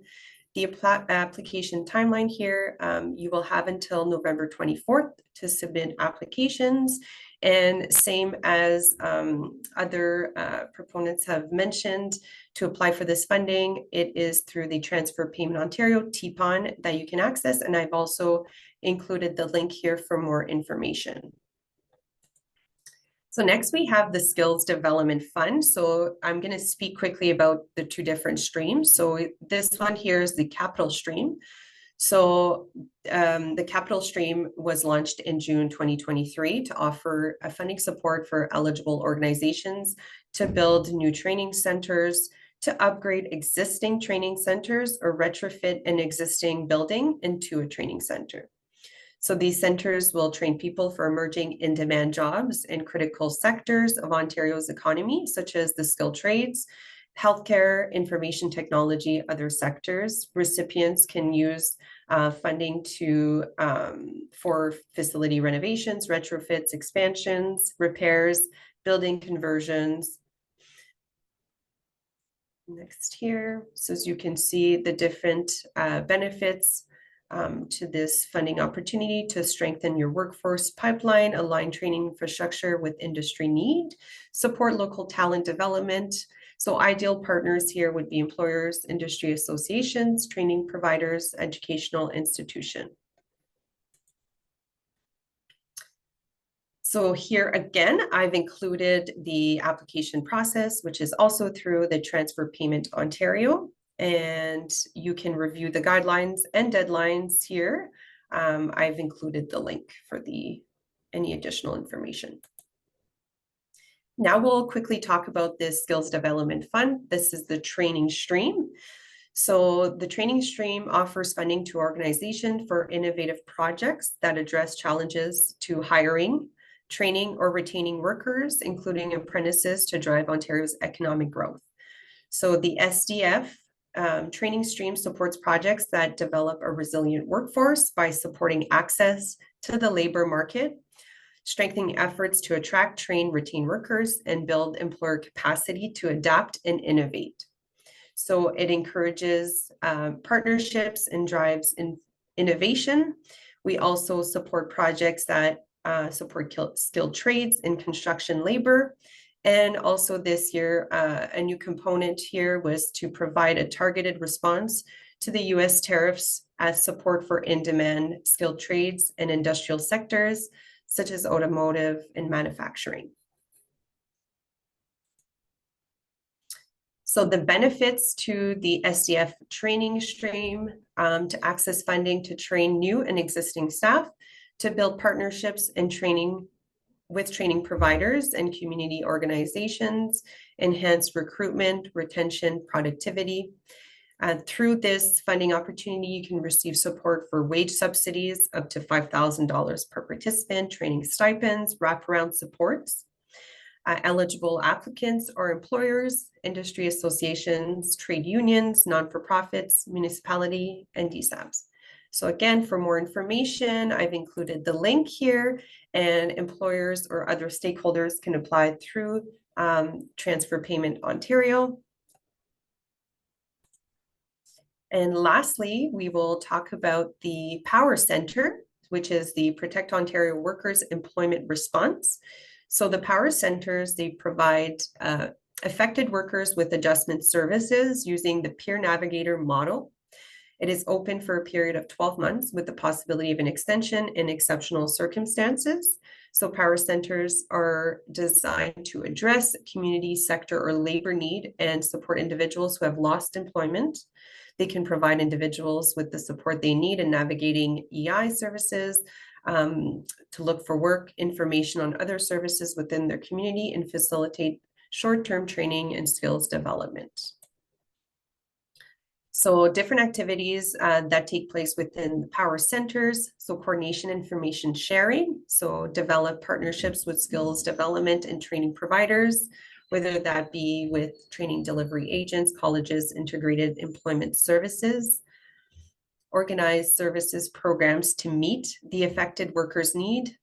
The application timeline here, you will have until November 24th to submit applications. And same as other proponents have mentioned, to apply for this funding, it is through the Transfer Payment Ontario, TPON, that you can access. And I've also included the link here for more information. So next we have the Skills Development Fund. So I'm going to speak quickly about the two different streams. So this one here is the capital stream. So the capital stream was launched in June 2023 to offer a funding support for eligible organizations to build new training centers, to upgrade existing training centers, or retrofit an existing building into a training center. So these centers will train people for emerging in-demand jobs in critical sectors of Ontario's economy, such as the skilled trades, healthcare, information technology, other sectors. Recipients can use funding for facility renovations, retrofits, expansions, repairs, building conversions. Next here. So as you can see, the different benefits to this funding opportunity to strengthen your workforce pipeline, align training infrastructure with industry need, support local talent development. So ideal partners here would be employers, industry associations, training providers, educational institution. So here again, I've included the application process, which is also through the Transfer Payment Ontario. And you can review the guidelines and deadlines here. I've included the link for any additional information. Now we'll quickly talk about this Skills Development Fund. This is the training stream. So the training stream offers funding to organizations for innovative projects that address challenges to hiring, training, or retaining workers, including apprentices, to drive Ontario's economic growth. So the SDF training stream supports projects that develop a resilient workforce by supporting access to the labor market, strengthening efforts to attract, train, retain workers, and build employer capacity to adapt and innovate. So it encourages partnerships and drives innovation. We also support projects that support skilled trades and construction labor. And also this year, a new component here was to provide a targeted response to the US tariffs as support for in-demand skilled trades and industrial sectors, such as automotive and manufacturing. So the benefits to the SDF training stream, to access funding to train new and existing staff, to build partnerships and training with training providers and community organizations, enhance recruitment, retention, productivity. Through this funding opportunity, you can receive support for wage subsidies up to $5,000 per participant, training stipends, wraparound supports. Eligible applicants are employers, industry associations, trade unions, non-for-profits, municipality, and DSABs. So again, for more information, I've included the link here, and employers or other stakeholders can apply through Transfer Payment Ontario. And lastly, we will talk about the Power Center, which is the Protect Ontario Workers Employment Response. So the Power Centers, they provide affected workers with adjustment services using the Peer Navigator model. It is open for a period of 12 months with the possibility of an extension in exceptional circumstances. So Power Centers are designed to address community, sector, or labor need and support individuals who have lost employment. They can provide individuals with the support they need in navigating EI services, to look for work, information on other services within their community, and facilitate short-term training and skills development. So different activities that take place within the Power Centers. So coordination, information sharing. So develop partnerships with skills development and training providers, whether that be with training delivery agents, colleges, integrated employment services. Organize services programs to meet the affected workers' need,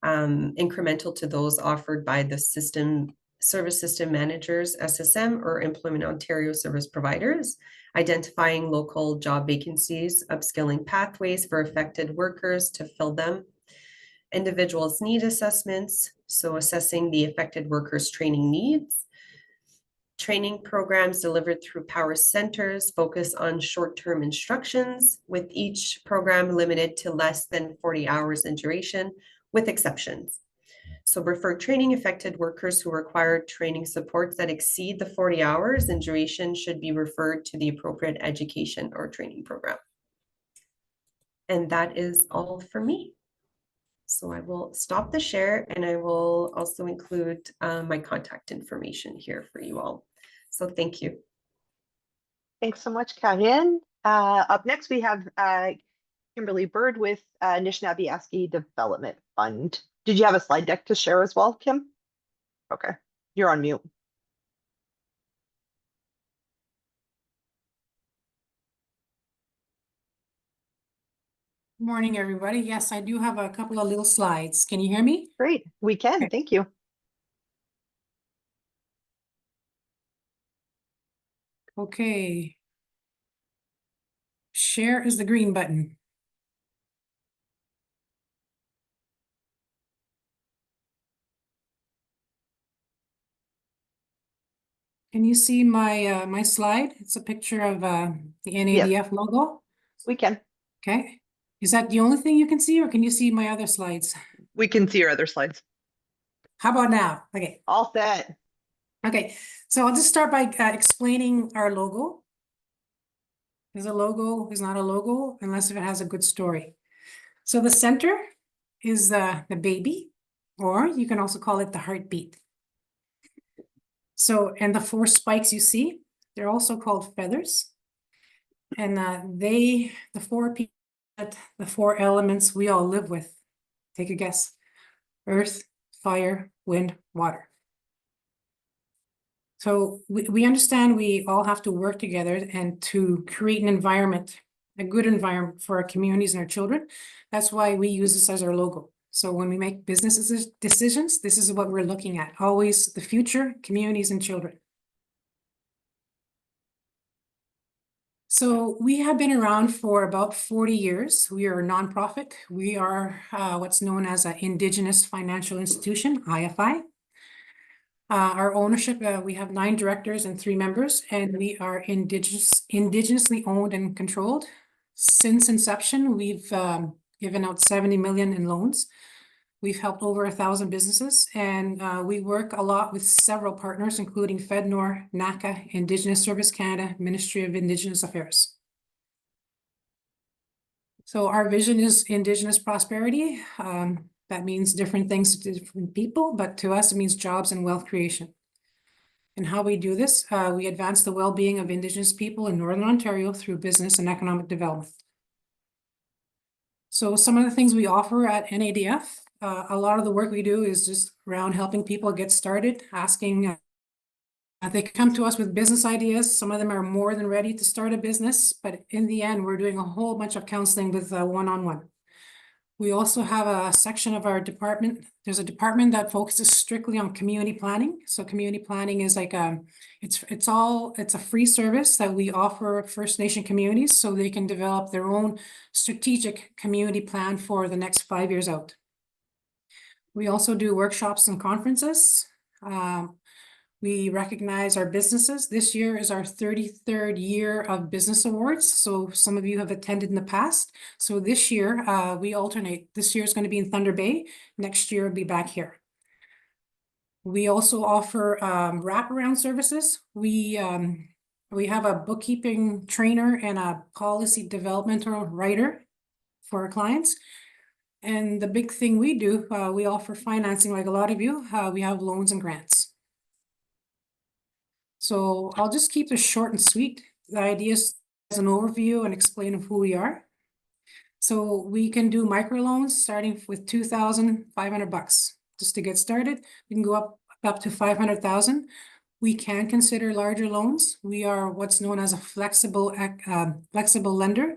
incremental to those offered by the service system managers, SSM, or Employment Ontario service providers, identifying local job vacancies, upskilling pathways for affected workers to fill them, individuals' need assessments, so assessing the affected workers' training needs. Training programs delivered through Power Centers focus on short-term instructions, with each program limited to less than 40 hours in duration, with exceptions. So referred training affected workers who require training supports that exceed the 40 hours in duration should be referred to the appropriate education or training program. And that is all for me. So I will stop the share, and I will also include my contact information here for you all. So thank you. Thanks so much, Karine. Up next, we have Kimberly Bird with Anishinaabe Development Fund. Did you have a slide deck to share as well, Kim? Okay, you're on mute. Morning, everybody. Yes, I do have a couple of little slides. Can you hear me? Great, we can, Okay. thank you. Okay. Share is the green button. Can you see my my slide? It's a picture of the NADF logo. We can. Okay. Is that the only thing you can see, or can you see my other slides? We can see your other slides. How about now? Okay. All set. Okay. So I'll just start by explaining our logo. Because a logo is not a logo unless if it has a good story. So the center is the baby, or you can also call it the heartbeat. So, and the 4 spikes you see, they're also called feathers. And the four people, the four elements we all live with. Take a guess. Earth, fire, wind, water. So we understand we all have to work together and to create an environment, a good environment for our communities and our children. That's why we use this as our logo. So when we make business decisions, this is what we're looking at. Always the future, communities and children. So we have been around for about 40 years. We are a nonprofit. We are what's known as an Indigenous Financial Institution, IFI. Our ownership, we have 9 directors and 3 members, and we are indigenously owned and controlled. Since inception, we've given out 70 million in loans. We've helped over 1,000 businesses, and we work a lot with several partners, including FedNor, NACA, Indigenous Service Canada, Ministry of Indigenous Affairs. So our vision is Indigenous prosperity. That means different things to different people, but to us, it means jobs and wealth creation. And how we do this, we advance the well-being of Indigenous people in Northern Ontario through business and economic development. So some of the things we offer at NADF, a lot of the work we do is just around helping people get started, asking, they come to us with business ideas. Some of them are more than ready to start a business, but in the end, we're doing a whole bunch of counseling with one-on-one. We also have a section of our department. There's a department that focuses strictly on community planning. So community planning is like it's a free service that we offer First Nation communities so they can develop their own strategic community plan for the next 5 years out. We also do workshops and conferences. We recognize our businesses. This year is our 33rd year of business awards. So some of you have attended in the past. So this year we alternate. This year is going to be in Thunder Bay. Next year will be back here. We also offer wraparound services. We have a bookkeeping trainer and a policy developmental writer for our clients. And the big thing we do, we offer financing like a lot of you. We have loans and grants. So I'll just keep this short and sweet. The idea is as an overview and explain of who we are. So we can do microloans starting with $2,500 just to get started. We can go up to 500,000. We can consider larger loans. We are what's known as a flexible lender.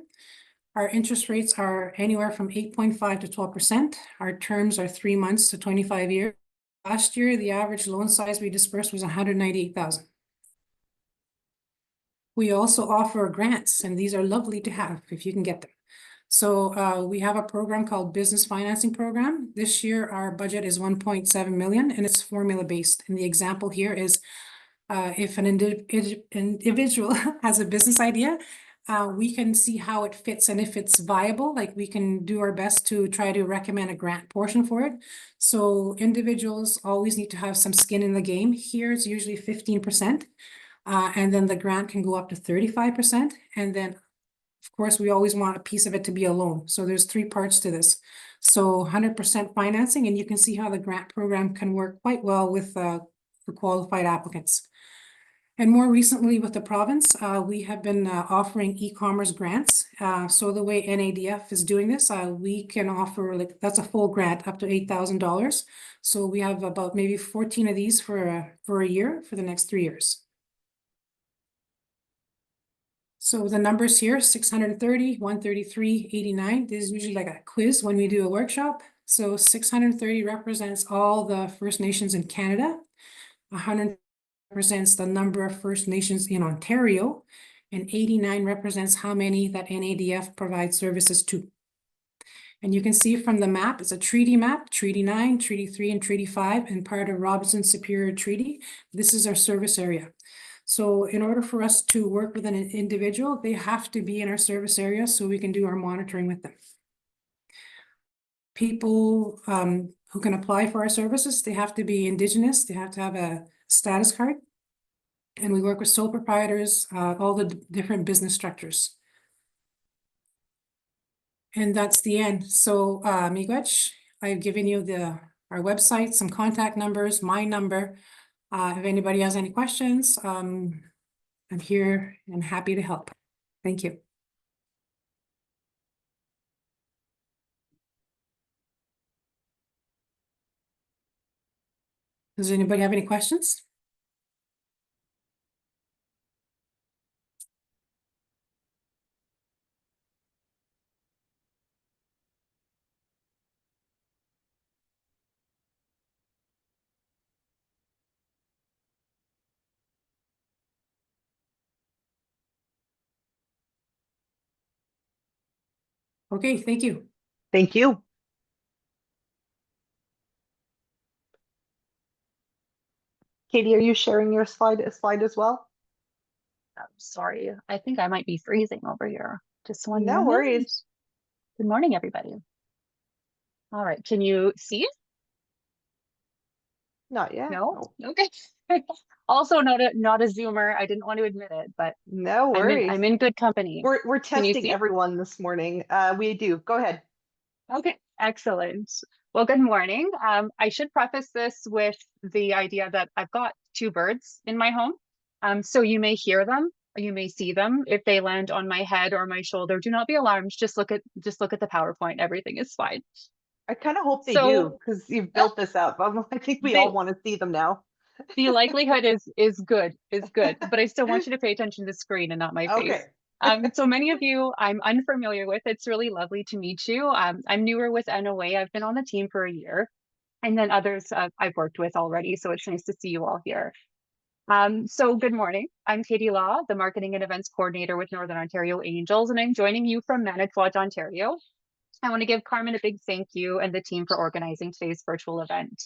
Our interest rates are anywhere from 8.5 to 12%. Our terms are 3 months to 25 years. Last year, the average loan size we dispersed was 198,000. We also offer grants, and these are lovely to have if you can get them. So we have a program called Business Financing Program. This year, our budget is 1.7 million, and it's formula based. And the example here is if an individual has a business idea, we can see how it fits and if it's viable, like we can do our best to try to recommend a grant portion for it. So individuals always need to have some skin in the game. Here it's usually 15%. And then the grant can go up to 35%. And then, of course, we always want a piece of it to be a loan. So there's 3 parts to this. So 100% financing, and you can see how the grant program can work quite well with for qualified applicants. And more recently with the province, we have been offering e-commerce grants. So the way NADF is doing this, we can offer, like, that's a full grant up to $8,000. So we have about maybe 14 of these for a year for the next 3 years. So the numbers here, 630, 133, 89. This is usually like a quiz when we do a workshop. So 630 represents all the First Nations in Canada. 100 represents the number of First Nations in Ontario. And 89 represents how many that NADF provides services to. And you can see from the map, it's a treaty map, Treaty 9, Treaty 3, and Treaty 5, and part of Robinson Superior Treaty. This is our service area. So in order for us to work with an individual, they have to be in our service area so we can do our monitoring with them. People who can apply for our services, they have to be Indigenous, they have to have a status card. And we work with sole proprietors, all the different business structures. And that's the end. So Miigwech, I've given you our website, some contact numbers, my number. If anybody has any questions, I'm here and happy to help. Thank you. Does anybody have any questions? Okay, thank you. Thank you. Katie, are you sharing your slide as well? I'm sorry, I think I might be freezing over here. Just one No moment. worries. Good morning, everybody. All right, can you see? Not yet. No? Okay. Also not a Zoomer. I didn't want to admit it, but No I'm worries. in good company. We're Can you testing see? everyone this morning. We do. Go ahead. Okay, excellent. Well, good morning. I should preface this with the idea that I've got two birds in my home. So you may hear them, or you may see them. If they land on my head or my shoulder, do not be alarmed. Just look at the PowerPoint. Everything is fine. I kind of hope they So- do because you've built this up. I think we all want to see them now. The likelihood is good, but I still want you to pay attention to the screen and not my face. Okay. So many of you I'm unfamiliar with. It's really lovely to meet you. I'm newer with NOA. I've been on the team for a year, and then others I've worked with already. So it's nice to see you all here. So good morning. I'm Katie Law, the Marketing and Events Coordinator with Northern Ontario Angels, and I'm joining you from Manitowoc, Ontario. I want to give Carmen a big thank you and the team for organizing today's virtual event.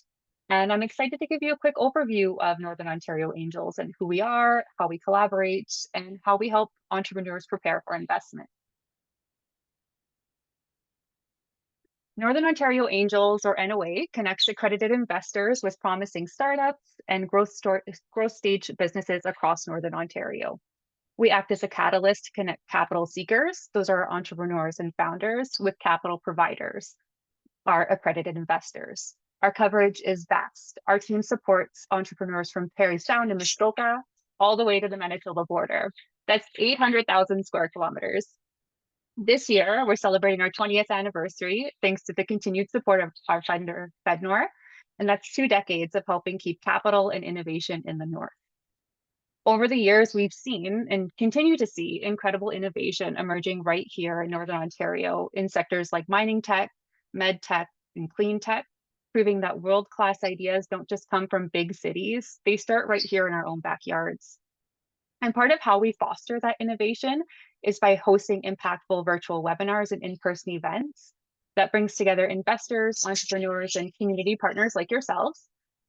And I'm excited to give you a quick overview of Northern Ontario Angels and who we are, how we collaborate, and how we help entrepreneurs prepare for investment. Northern Ontario Angels, or NOA, connects accredited investors with promising startups and growth stage businesses across Northern Ontario. We act as a catalyst to connect capital seekers, those are entrepreneurs and founders, with capital providers, our accredited investors. Our coverage is vast. Our team supports entrepreneurs from Parry Sound and Muskoka all the way to the Manitoba border. That's 800,000 square kilometers. This year, we're celebrating our 20th anniversary, thanks to the continued support of our funder, FedNor, and that's 2 decades of helping keep capital and innovation in the North. Over the years, we've seen and continue to see incredible innovation emerging right here in Northern Ontario in sectors like mining tech, med tech, and clean tech, proving that world-class ideas don't just come from big cities, they start right here in our own backyards. And part of how we foster that innovation is by hosting impactful virtual webinars and in-person events that brings together investors, entrepreneurs, and community partners like yourselves,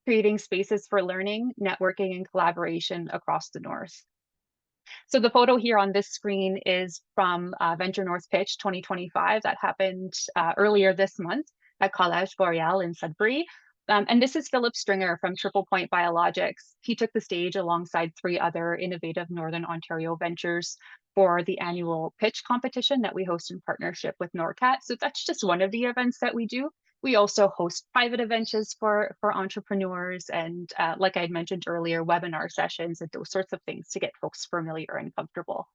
creating spaces for learning, networking, and collaboration across the North. So the photo here on this screen is from Venture North Pitch 2025 that happened earlier this month at Collège Boreal in Sudbury. And this is Philip Stringer from Triple Point Biologics. He took the stage alongside 3 other innovative Northern Ontario ventures for the annual pitch competition that we host in partnership with NORCAT. So that's just one of the events that we do. We also host private events for entrepreneurs and like I had mentioned earlier, webinar sessions and those sorts of things to get folks familiar and comfortable.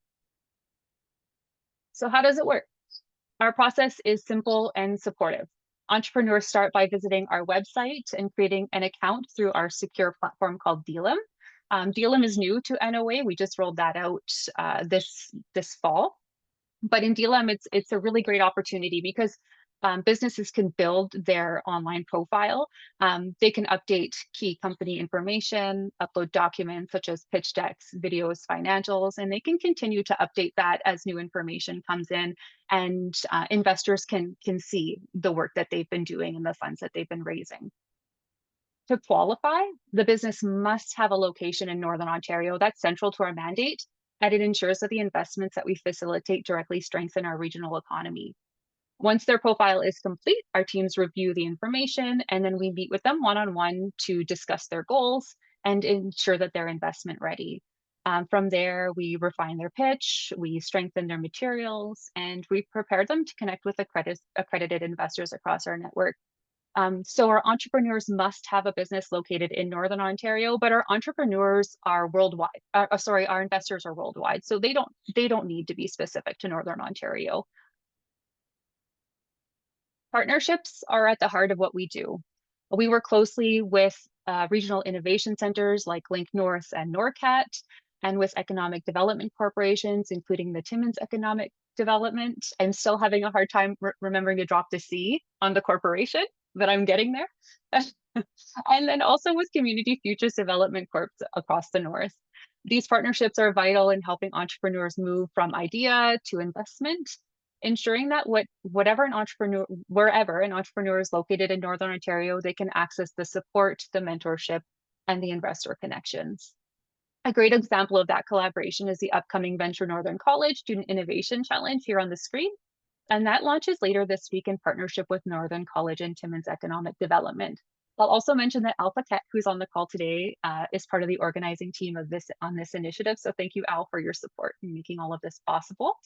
So how does it work? Our process is simple and supportive. Entrepreneurs start by visiting our website and creating an account through our secure platform called Dealum. Dealum is new to NOA. We just rolled that out this fall. But in Dealum, it's a really great opportunity because businesses can build their online profile. They can update key company information, upload documents such as pitch decks, videos, financials, and they can continue to update that as new information comes in, and investors can see the work that they've been doing and the funds that they've been raising. To qualify, the business must have a location in Northern Ontario. That's central to our mandate, and it ensures that the investments that we facilitate directly strengthen our regional economy. Once their profile is complete, our teams review the information, and then we meet with them one-on-one to discuss their goals and ensure that they're investment ready. From there, we refine their pitch, we strengthen their materials, and we prepare them to connect with accredited investors across our network. So our entrepreneurs must have a business located in Northern Ontario, but our entrepreneurs are worldwide. Our investors are worldwide, so they don't need to be specific to Northern Ontario. Partnerships are at the heart of what we do. We work closely with regional innovation centers like Link North and NORCAT, and with economic development corporations, including the Timmins Economic Development. I'm still having a hard time remembering to drop the C on the corporation, but I'm getting there. And then also with Community Futures Development Corps across the North. These partnerships are vital in helping entrepreneurs move from idea to investment, ensuring that wherever an entrepreneur is located in Northern Ontario, they can access the support, the mentorship, and the investor connections. A great example of that collaboration is the upcoming Venture Northern College Student Innovation Challenge here on the screen. And that launches later this week in partnership with Northern College and Timmins Economic Development. I'll also mention that Al Paquette, who's on the call today, is part of the organizing team of this initiative. So thank you, Al, for your support in making all of this possible.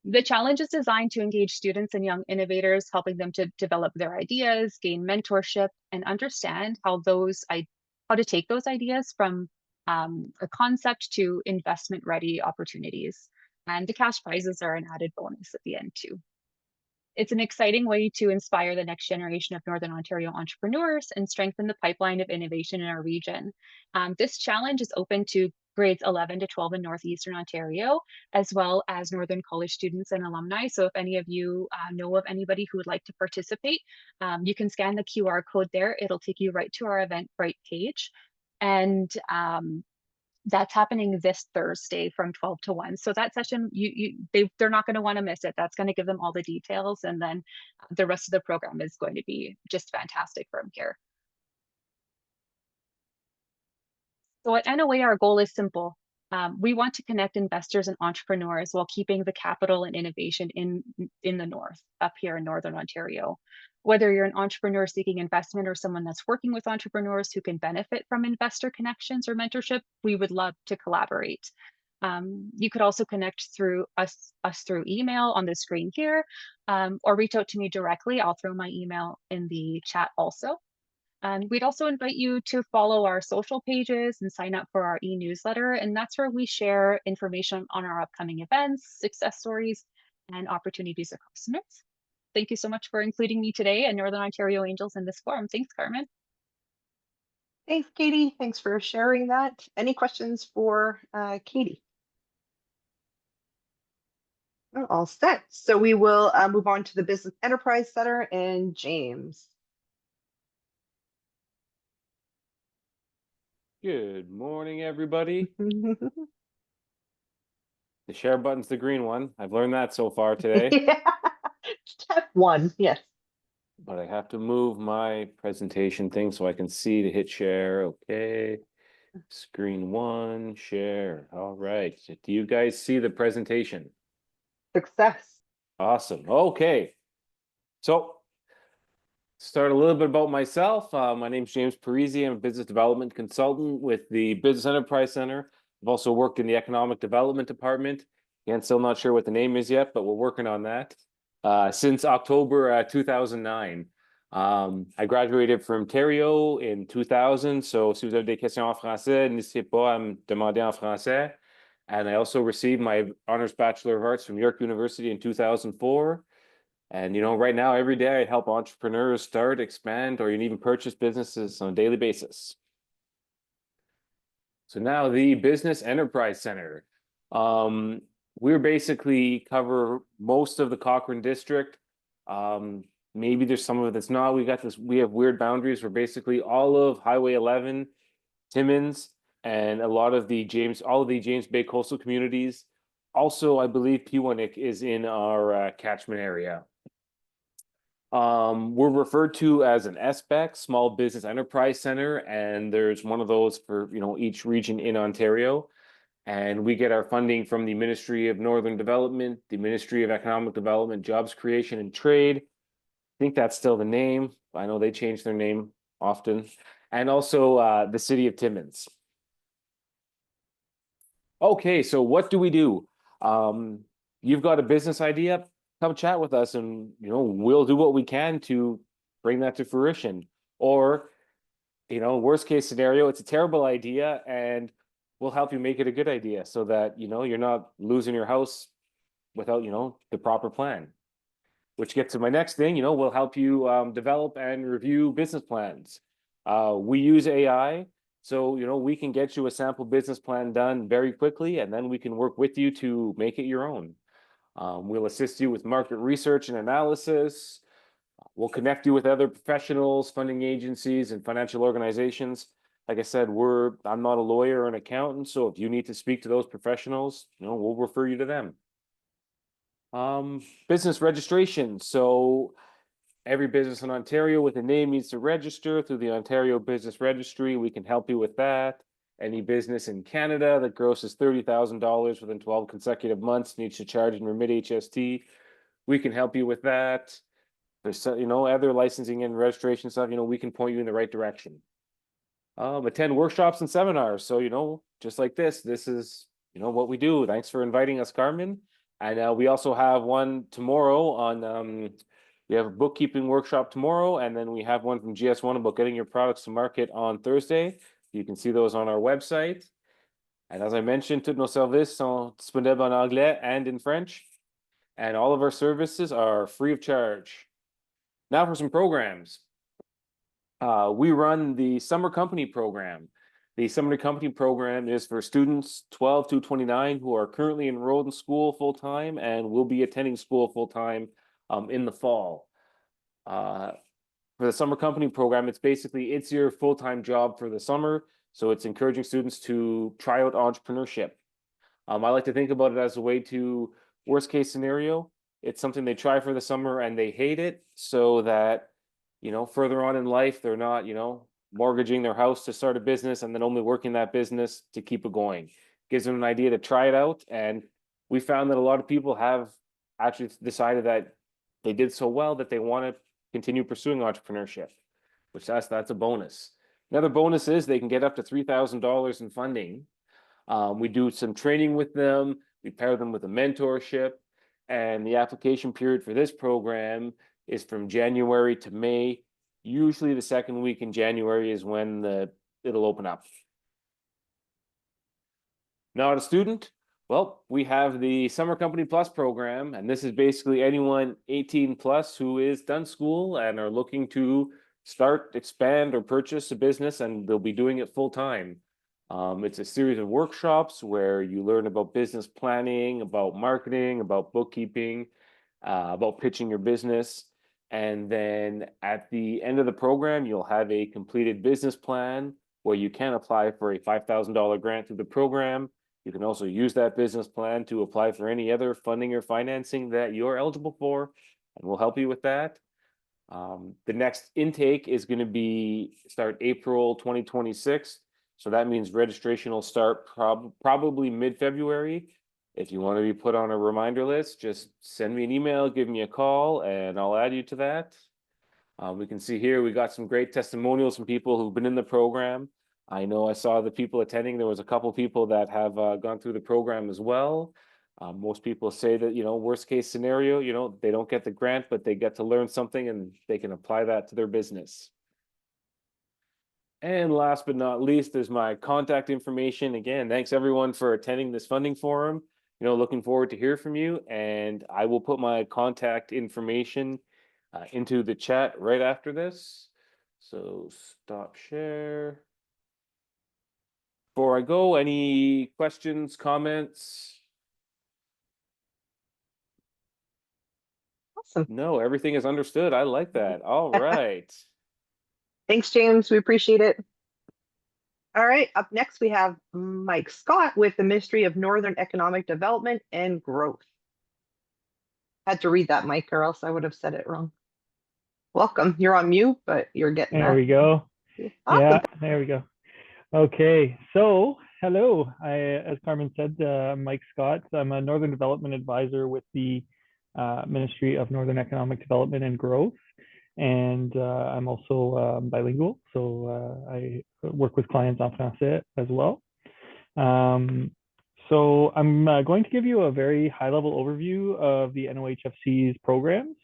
The challenge is designed to engage students and young innovators, helping them to develop their ideas, gain mentorship, and understand how to take those ideas from a concept to investment-ready opportunities. And the cash prizes are an added bonus at the end too. It's an exciting way to inspire the next generation of Northern Ontario entrepreneurs and strengthen the pipeline of innovation in our region. This challenge is open to grades 11 to 12 in Northeastern Ontario, as well as Northern College students and alumni. So if any of you know of anybody who would like to participate, you can scan the QR code there. It'll take you right to our Eventbrite page. And that's happening this Thursday from 12 to 1. So that session, they're not going to want to miss it. That's going to give them all the details. And then the rest of the program is going to be just fantastic from here. So at NOA, our goal is simple. We want to connect investors and entrepreneurs while keeping the capital and innovation in the North, up here in Northern Ontario. Whether you're an entrepreneur seeking investment or someone that's working with entrepreneurs who can benefit from investor connections or mentorship, we would love to collaborate. You could also connect through us through email on the screen here, or reach out to me directly. I'll throw my email in the chat also. And we'd also invite you to follow our social pages and sign up for our e-newsletter. And that's where we share information on our upcoming events, success stories, and opportunities across the North. Thank you so much for including me today and Northern Ontario Angels in this forum. Thanks, Carmen. Thanks, Katie. Thanks for sharing that. Any questions for Katie? We're all set. So we will move on to the Business Enterprise Center and James. Good morning, everybody. The share button's the green one. I've learned that so far today. Yeah. Step one, yes. But I have to move my presentation thing so I can see to hit share. Okay. Screen one, share. All right. Do you guys see the presentation? Success. Awesome. Okay. So start a little bit about myself. My name's James Parisi. I'm a business development consultant with the Business Enterprise Center. I've also worked in the Economic Development Department. Again, still not sure what the name is yet, but we're working on that. Since October 2009. I graduated from Ontario in 2000. So si vous avez des questions en français, n'hésitez pas à me demander en français. And I also received my Honors Bachelor of Arts from York University in 2004. And, you know, right now, every day I help entrepreneurs start, expand, or even purchase businesses on a daily basis. So now the Business Enterprise Center. We basically cover most of the Cochrane district. Maybe there's some of it that's not. We have weird boundaries where basically all of Highway 11, Timmins, and all of the James Bay coastal communities. Also, I believe Peawanuck is in our catchment area. We're referred to as an SBEC, Small Business Enterprise Center, and there's one of those for each region in Ontario. And we get our funding from the Ministry of Northern Development, the Ministry of Economic Development, Jobs Creation and Trade. I think that's still the name. I know they change their name often. And also the City of Timmins. Okay, so what do we do? You've got a business idea? Come chat with us and we'll do what we can to bring that to fruition. Or worst case scenario, it's a terrible idea and we'll help you make it a good idea so that you're not losing your house without the proper plan. Which gets to my next thing, we'll help you develop and review business plans. We use AI, so we can get you a sample business plan done very quickly, and then we can work with you to make it your own. We'll assist you with market research and analysis. We'll connect you with other professionals, funding agencies, and financial organizations. Like I said, I'm not a lawyer or an accountant, so if you need to speak to those professionals, we'll refer you to them. Business registration. So every business in Ontario with a name needs to register through the Ontario Business Registry. We can help you with that. Any business in Canada that grosses $30,000 within 12 consecutive months needs to charge and remit HST. We can help you with that. There's other licensing and registration stuff. We can point you in the right direction. Attend workshops and seminars. So just like this is what we do. Thanks for inviting us, Carmen. And we also have one tomorrow on. We have a bookkeeping workshop tomorrow, and then we have one from GS1 about getting your products to market on Thursday. You can see those on our website. And as I mentioned, tous nos services sont disponibles en anglais and in French. And all of our services are free of charge. Now for some programs. We run the Summer Company Program. The Summer Company Program is for students 12 to 29 who are currently enrolled in school full-time and will be attending school full-time in the fall. For the Summer Company Program, it's your full-time job for the summer. So it's encouraging students to try out entrepreneurship. I like to think about it as a way to worst case scenario. It's something they try for the summer and they hate it, so that further on in life, they're not, mortgaging their house to start a business and then only working that business to keep it going. Gives them an idea to try it out. And we found that a lot of people have actually decided that they did so well that they want to continue pursuing entrepreneurship, which that's a bonus. Another bonus is they can get up to $3,000 in funding. We do some training with them. We pair them with a mentorship. And the application period for this program is from January to May. Usually the second week in January is when it'll open up. Not a student? Well, we have the Summer Company Plus program, and this is basically anyone 18 plus who is done school and are looking to start, expand, or purchase a business, and they'll be doing it full time. It's a series of workshops where you learn about business planning, about marketing, about bookkeeping, about pitching your business. And then at the end of the program, you'll have a completed business plan where you can apply for a $5,000 grant through the program. You can also use that business plan to apply for any other funding or financing that you're eligible for, and we'll help you with that. The next intake is going to start April 2026. So that means registration will start probably mid-February. If you want to be put on a reminder list, just send me an email, give me a call, and I'll add you to that. We can see here, we got some great testimonials from people who've been in the program. I know I saw the people attending. There was a couple people that have gone through the program as well. Most people say that, worst case scenario, they don't get the grant, but they get to learn something and they can apply that to their business. And last but not least, there's my contact information. Again, thanks everyone for attending this funding forum. Looking forward to hear from you, and I will put my contact information into the chat right after this. So stop share. Before I go, any questions, comments? Awesome. No, everything is understood. I like that. All right. Thanks, James. We appreciate it. All right, up next we have Mike Scott with the Ministry of Northern Economic Development and Growth. Had to read that, Mike, or else I would have said it wrong. Welcome. You're on mute, but you're getting there. We go. Awesome. Yeah, there we go. Okay, so hello. As Carmen said, Mike Scott. I'm a Northern Development Advisor with the Ministry of Northern Economic Development and Growth. And I'm also bilingual, so I work with clients en français as well. So I'm going to give you a very high-level overview of the NOHFC's programs,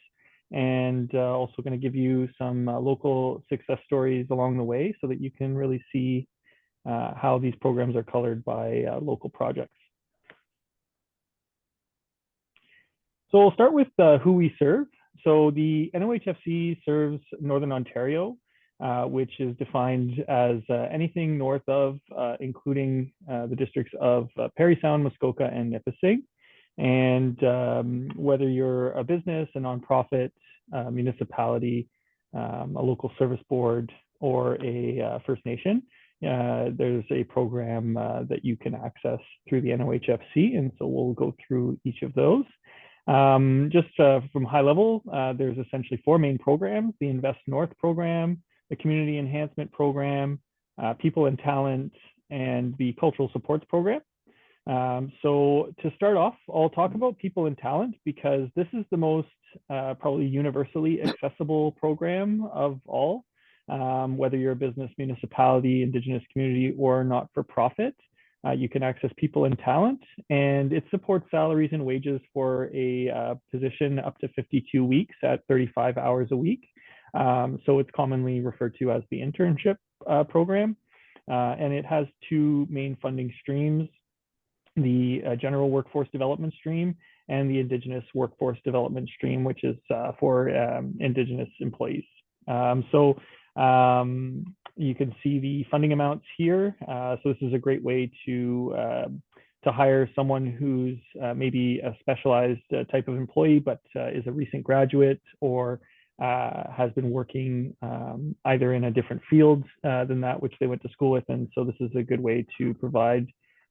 and also going to give you some local success stories along the way so that you can really see how these programs are colored by local projects. So we'll start with who we serve. So the NOHFC serves Northern Ontario. which is defined as anything north of, including the districts of Parry Sound, Muskoka, and Nipissing. And whether you're a business, a nonprofit, municipality, a local service board, or a First Nation, there's a program that you can access through the NOHFC. And so we'll go through each of those. Just from high level, there's essentially 4 main programs: the Invest North program, the Community Enhancement program, People and Talent, and the Cultural Supports program. So to start off, I'll talk about People and Talent because this is the most probably universally accessible program of all, whether you're a business, municipality, Indigenous community, or not-for-profit. You can access People and Talent, and it supports salaries and wages for a position up to 52 weeks at 35 hours a week. So it's commonly referred to as the internship program, and it has 2 main funding streams: the General Workforce Development Stream and the Indigenous Workforce Development Stream, which is for Indigenous employees. You can see the funding amounts here. So this is a great way to hire someone who's maybe a specialized type of employee, but is a recent graduate or has been working either in a different field than that which they went to school with. And so this is a good way to provide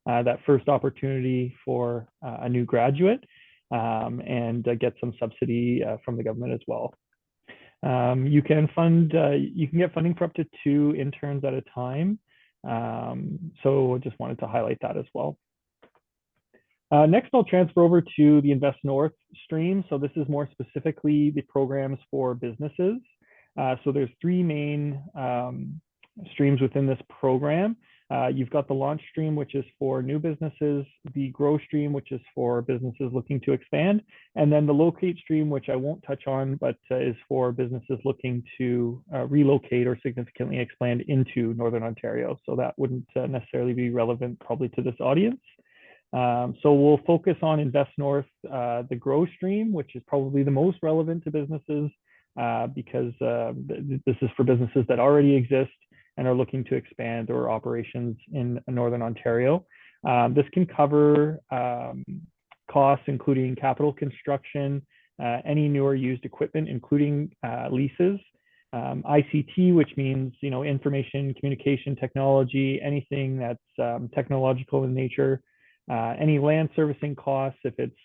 that first opportunity for a new graduate and get some subsidy from the government as well. You can get funding for up to 2 interns at a time. So just wanted to highlight that as well. Next, I'll transfer over to the Invest North stream. So this is more specifically the programs for businesses. So there's 3 main streams within this program. You've got the Launch stream, which is for new businesses, the Grow stream, which is for businesses looking to expand, and then the Locate stream, which I won't touch on, but is for businesses looking to relocate or significantly expand into Northern Ontario. So that wouldn't necessarily be relevant probably to this audience. So we'll focus on Invest North, the Grow stream, which is probably the most relevant to businesses because this is for businesses that already exist and are looking to expand their operations in Northern Ontario. This can cover costs, including capital construction, any new or used equipment, including leases, ICT, which means information communication technology, anything that's technological in nature, any land servicing costs if it's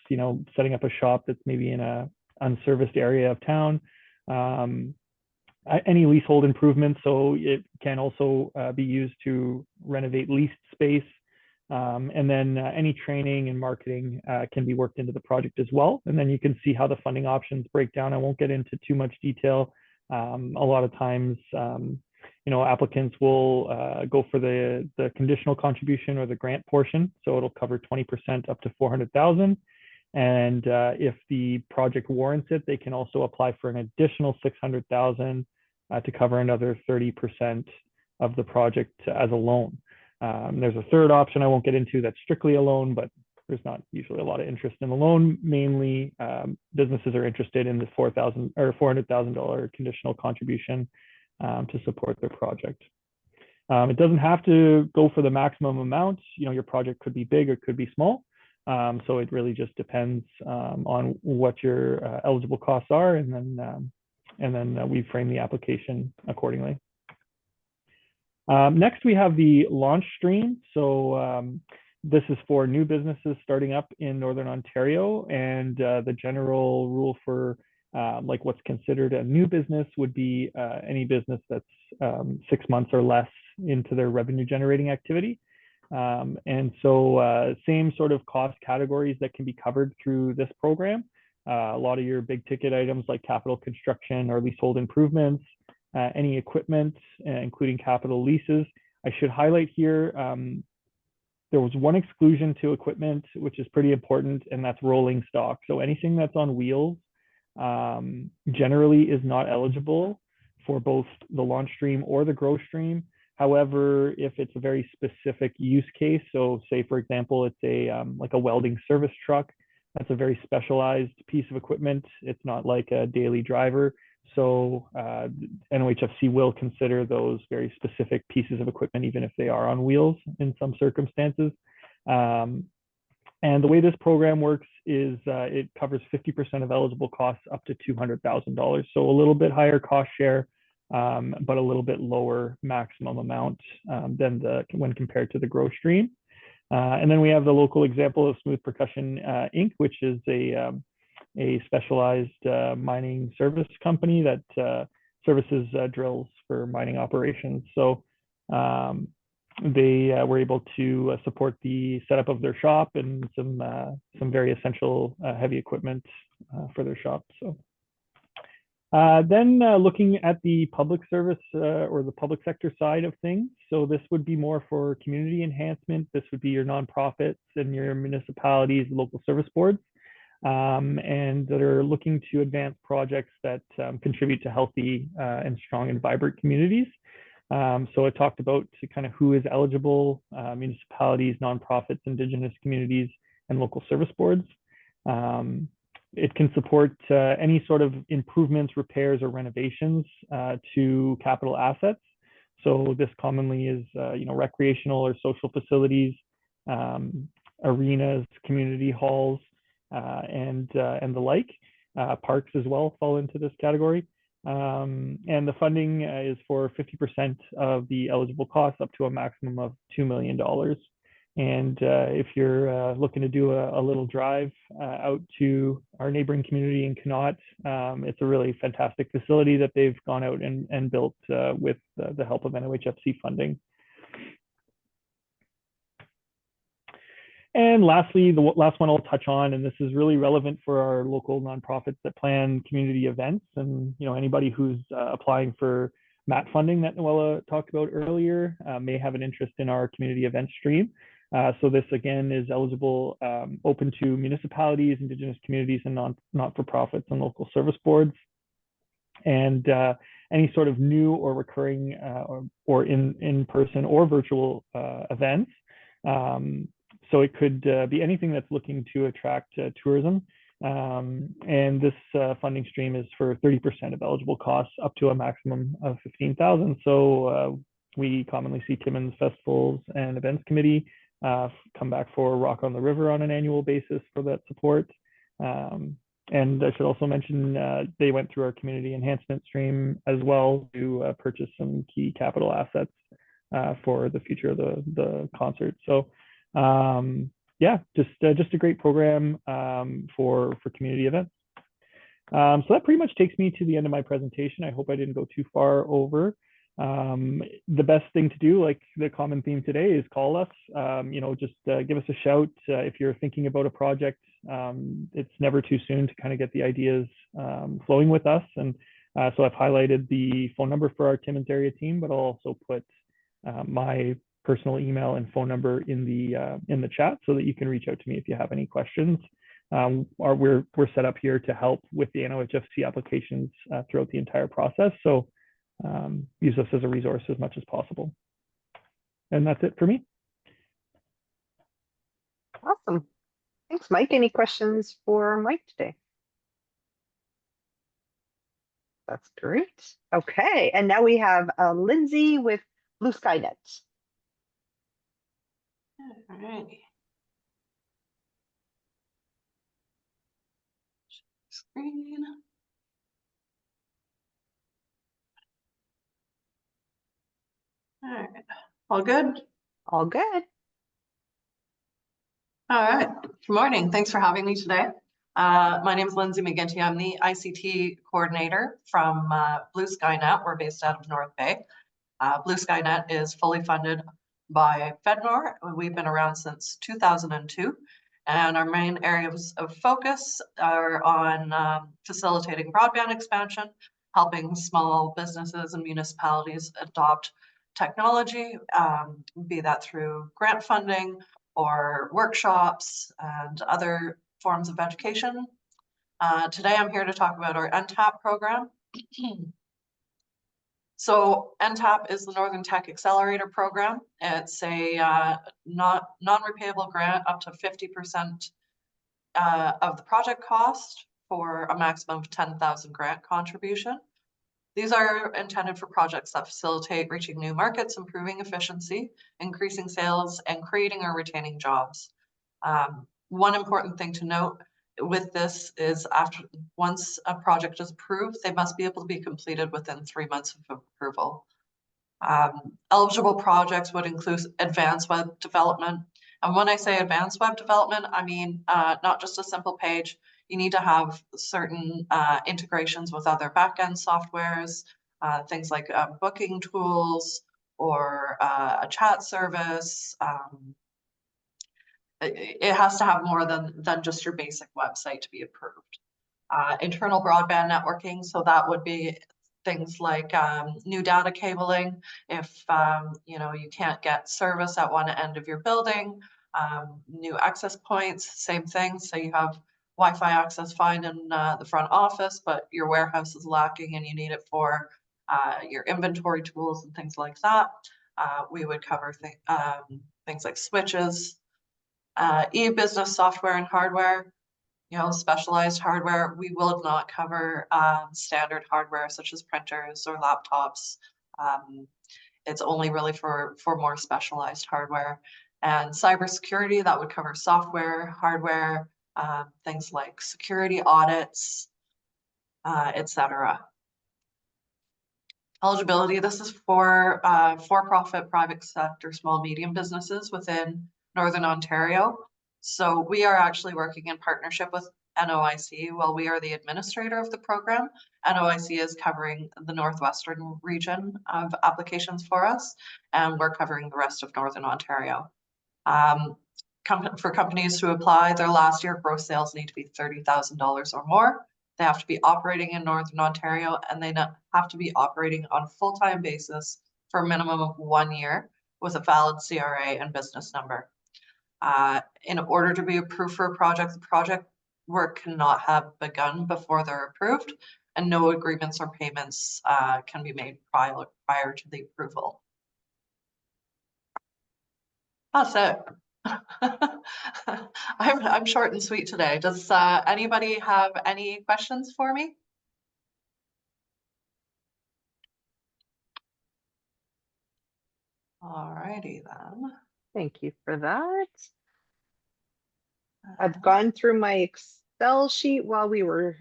setting up a shop that's maybe in a unserviced area of town. Any leasehold improvements, so it can also be used to renovate leased space. And then any training and marketing can be worked into the project as well. And then you can see how the funding options break down. I won't get into too much detail. A lot of times, applicants will go for the conditional contribution or the grant portion. So it'll cover 20% up to $400,000. And if the project warrants it, they can also apply for an additional $600,000 to cover another 30% of the project as a loan. There's a third option I won't get into that's strictly a loan, but there's not usually a lot of interest in the loan. Mainly, businesses are interested in the $400,000 conditional contribution to support their project. It doesn't have to go for the maximum amount. Your project could be big or could be small. So it really just depends on what your eligible costs are, and then we frame the application accordingly. Next, we have the Launch stream. So this is for new businesses starting up in Northern Ontario, and the general rule for like what's considered a new business would be any business that's 6 months or less into their revenue generating activity. And so same sort of cost categories that can be covered through this program. A lot of your big ticket items like capital construction or leasehold improvements, any equipment, including capital leases. I should highlight here, there was one exclusion to equipment, which is pretty important, and that's rolling stock. So anything that's on wheels generally is not eligible for both the Launch stream or the Grow stream. However, if it's a very specific use case, so say for example, it's a like a welding service truck, that's a very specialized piece of equipment. It's not like a daily driver. So NOHFC will consider those very specific pieces of equipment, even if they are on wheels in some circumstances. And the way this program works is it covers 50% of eligible costs up to $200,000. So a little bit higher cost share, but a little bit lower maximum amount than when compared to the growth stream. And then we have the local example of Smooth Percussion Inc., which is a specialized mining service company that services drills for mining operations. So they were able to support the setup of their shop and some very essential heavy equipment for their shop. So then looking at the public service or the public sector side of things. So this would be more for community enhancement. This would be your nonprofits and your municipalities, local service boards, and that are looking to advance projects that contribute to healthy and strong and vibrant communities. So I talked about kind of who is eligible: municipalities, nonprofits, Indigenous communities, and local service boards. It can support any sort of improvements, repairs, or renovations to capital assets. So this commonly is, recreational or social facilities, arenas, community halls, and the like. Parks as well fall into this category. And the funding is for 50% of the eligible costs up to a maximum of $2 million. And if you're looking to do a little drive out to our neighboring community in Connaught, it's a really fantastic facility that they've gone out and built with the help of NOHFC funding. And lastly, the last one I'll touch on, and this is really relevant for our local nonprofits that plan community events, and anybody who's applying for MAT funding that Noella talked about earlier may have an interest in our community event stream. So this again is eligible, open to municipalities, Indigenous communities, and not-for-profits and local service boards. And any sort of new or recurring or in-person or virtual events. So it could be anything that's looking to attract tourism. And this funding stream is for 30% of eligible costs up to a maximum of $15,000. So we commonly see Timmins Festivals and Events Committee come back for Rock on the River on an annual basis for that support. And I should also mention they went through our community enhancement stream as well to purchase some key capital assets for the future of the concert. So yeah, just a great program for community events. So that pretty much takes me to the end of my presentation. I hope I didn't go too far over. The best thing to do, like the common theme today, is call us. Just give us a shout if you're thinking about a project. It's never too soon to kind of get the ideas flowing with us. And so I've highlighted the phone number for our Timmins area team, but I'll also put my personal email and phone number in the chat so that you can reach out to me if you have any questions. We're set up here to help with the NOHFC applications throughout the entire process. So use us as a resource as much as possible. And that's it for me. Awesome. Thanks, Mike. Any questions for Mike today? That's great. Okay, and now we have Lindsay with Blue Sky Net. All right. Screen. All right. All good? All good. All right. Good morning. Thanks for having me today. My name is Lindsay McGinty. I'm the ICT coordinator from Blue Sky Net. We're based out of North Bay. Blue Sky Net is fully funded by FedNor. We've been around since 2002, and our main areas of focus are on facilitating broadband expansion, helping small businesses and municipalities adopt technology, be that through grant funding or workshops and other forms of education. Today I'm here to talk about our NTAP program. So NTAP is the Northern Tech Accelerator Program. It's a non-repayable grant up to 50% of the project cost for a maximum of 10,000 grant contribution. These are intended for projects that facilitate reaching new markets, improving efficiency, increasing sales, and creating or retaining jobs. One important thing to note with this is once a project is approved, they must be able to be completed within 3 months of approval. Eligible projects would include advanced web development. And when I say advanced web development, I mean not just a simple page. You need to have certain integrations with other backend softwares, things like booking tools or a chat service. It has to have more than just your basic website to be approved. Internal broadband networking, so that would be things like new data cabling. If you know, you can't get service at one end of your building, new access points, same thing. So you have Wi-Fi access fine in the front office, but your warehouse is lacking and you need it for your inventory tools and things like that. We would cover things like switches, e-business software and hardware, you know, specialized hardware. We will not cover standard hardware such as printers or laptops. It's only really for more specialized hardware. And cybersecurity, that would cover software, hardware, things like security audits, etc. Eligibility, this is for for-profit, private sector, small, medium businesses within Northern Ontario. So we are actually working in partnership with NOIC. While we are the administrator of the program, NOIC is covering the northwestern region of applications for us, and we're covering the rest of Northern Ontario. For companies to apply, their last year gross sales need to be $30,000 or more. They have to be operating in Northern Ontario, and they have to be operating on a full-time basis for a minimum of 1 year with a valid CRA and business number. In order to be approved for a project, the project work cannot have begun before they're approved, and no agreements or payments can be made prior to the approval. That's it. I'm short and sweet today. Does anybody have any questions for me? All righty then. Thank you for that. I've gone through my Excel sheet while we were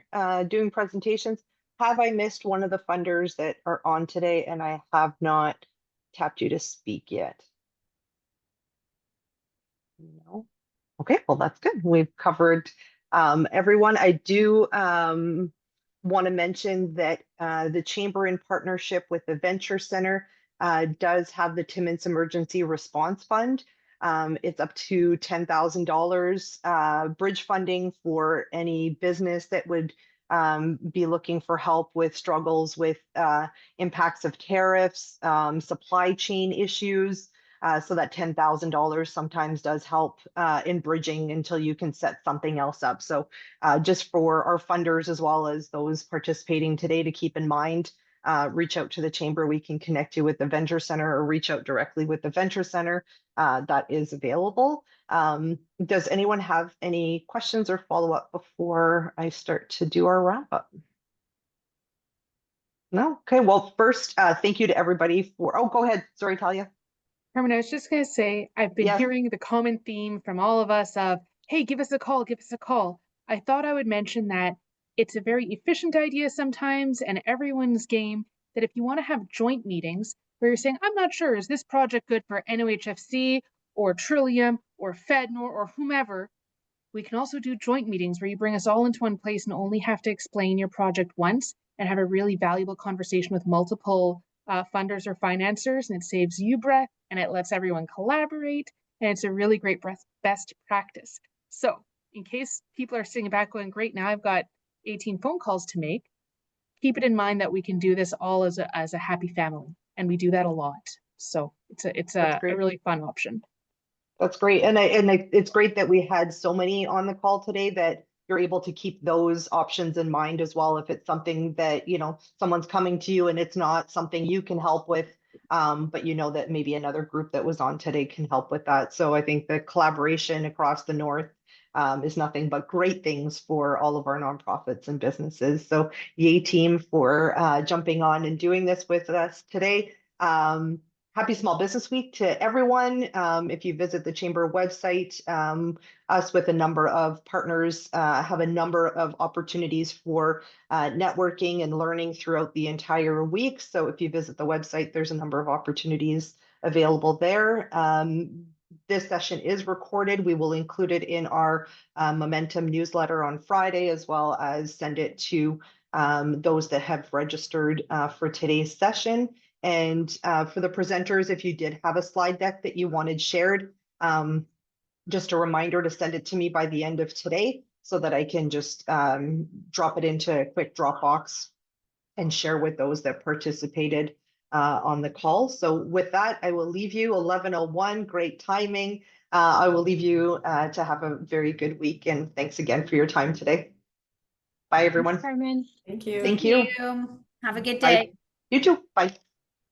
doing presentations. Have I missed one of the funders that are on today and I have not tapped you to speak yet? No. Okay, well, that's good. We've covered everyone. I do want to mention that the Chamber, in partnership with the Venture Center, does have the Timmins Emergency Response Fund. It's up to $10,000 bridge funding for any business that would be looking for help with struggles with impacts of tariffs, supply chain issues. So that $10,000 sometimes does help in bridging until you can set something else up. So just for our funders as well as those participating today to keep in mind, reach out to the Chamber. We can connect you with the Venture Center or reach out directly with the Venture Center. That is available. Does anyone have any questions or follow-up before I start to do our wrap-up? No? Okay, well, first, thank you to everybody for, oh, go ahead. Sorry, Talia. Carmen, I was just going to say, I've been hearing the common theme from all of us of, hey, give us a call, give us a call. I thought I would mention that it's a very efficient idea sometimes and everyone's game that if you want to have joint meetings where you're saying, I'm not sure, is this project good for NOHFC or Trillium or FedNor or whomever, we can also do joint meetings where you bring us all into one place and only have to explain your project once and have a really valuable conversation with multiple funders or financiers, and it saves you breath and it lets everyone collaborate, and it's a really great best practice. So in case people are sitting back going, great, now I've got 18 phone calls to make, keep it in mind that we can do this all as a happy family, and we do that a lot. So it's a really fun option. That's great, and it's great that we had so many on the call today that you're able to keep those options in mind as well. If it's something that, you know, someone's coming to you and it's not something you can help with, but you know that maybe another group that was on today can help with that. So I think the collaboration across the North is nothing but great things for all of our nonprofits and businesses. So yay team for jumping on and doing this with us today. Happy Small Business Week to everyone. If you visit the Chamber website, us with a number of partners have a number of opportunities for networking and learning throughout the entire week. So if you visit the website, there's a number of opportunities available there. This session is recorded. We will include it in our Momentum newsletter on Friday, as well as send it to those that have registered for today's session. And for the presenters, if you did have a slide deck that you wanted shared, just a reminder to send it to me by the end of today so that I can just drop it into a quick Dropbox and share with those that participated on the call. So with that, I will leave you 11:01, great timing. I will leave you to have a very good week, and thanks again for your time today. Bye, everyone. Thanks, Carmen. Thank you. Thank you. Have a good Bye. day. You too. Bye.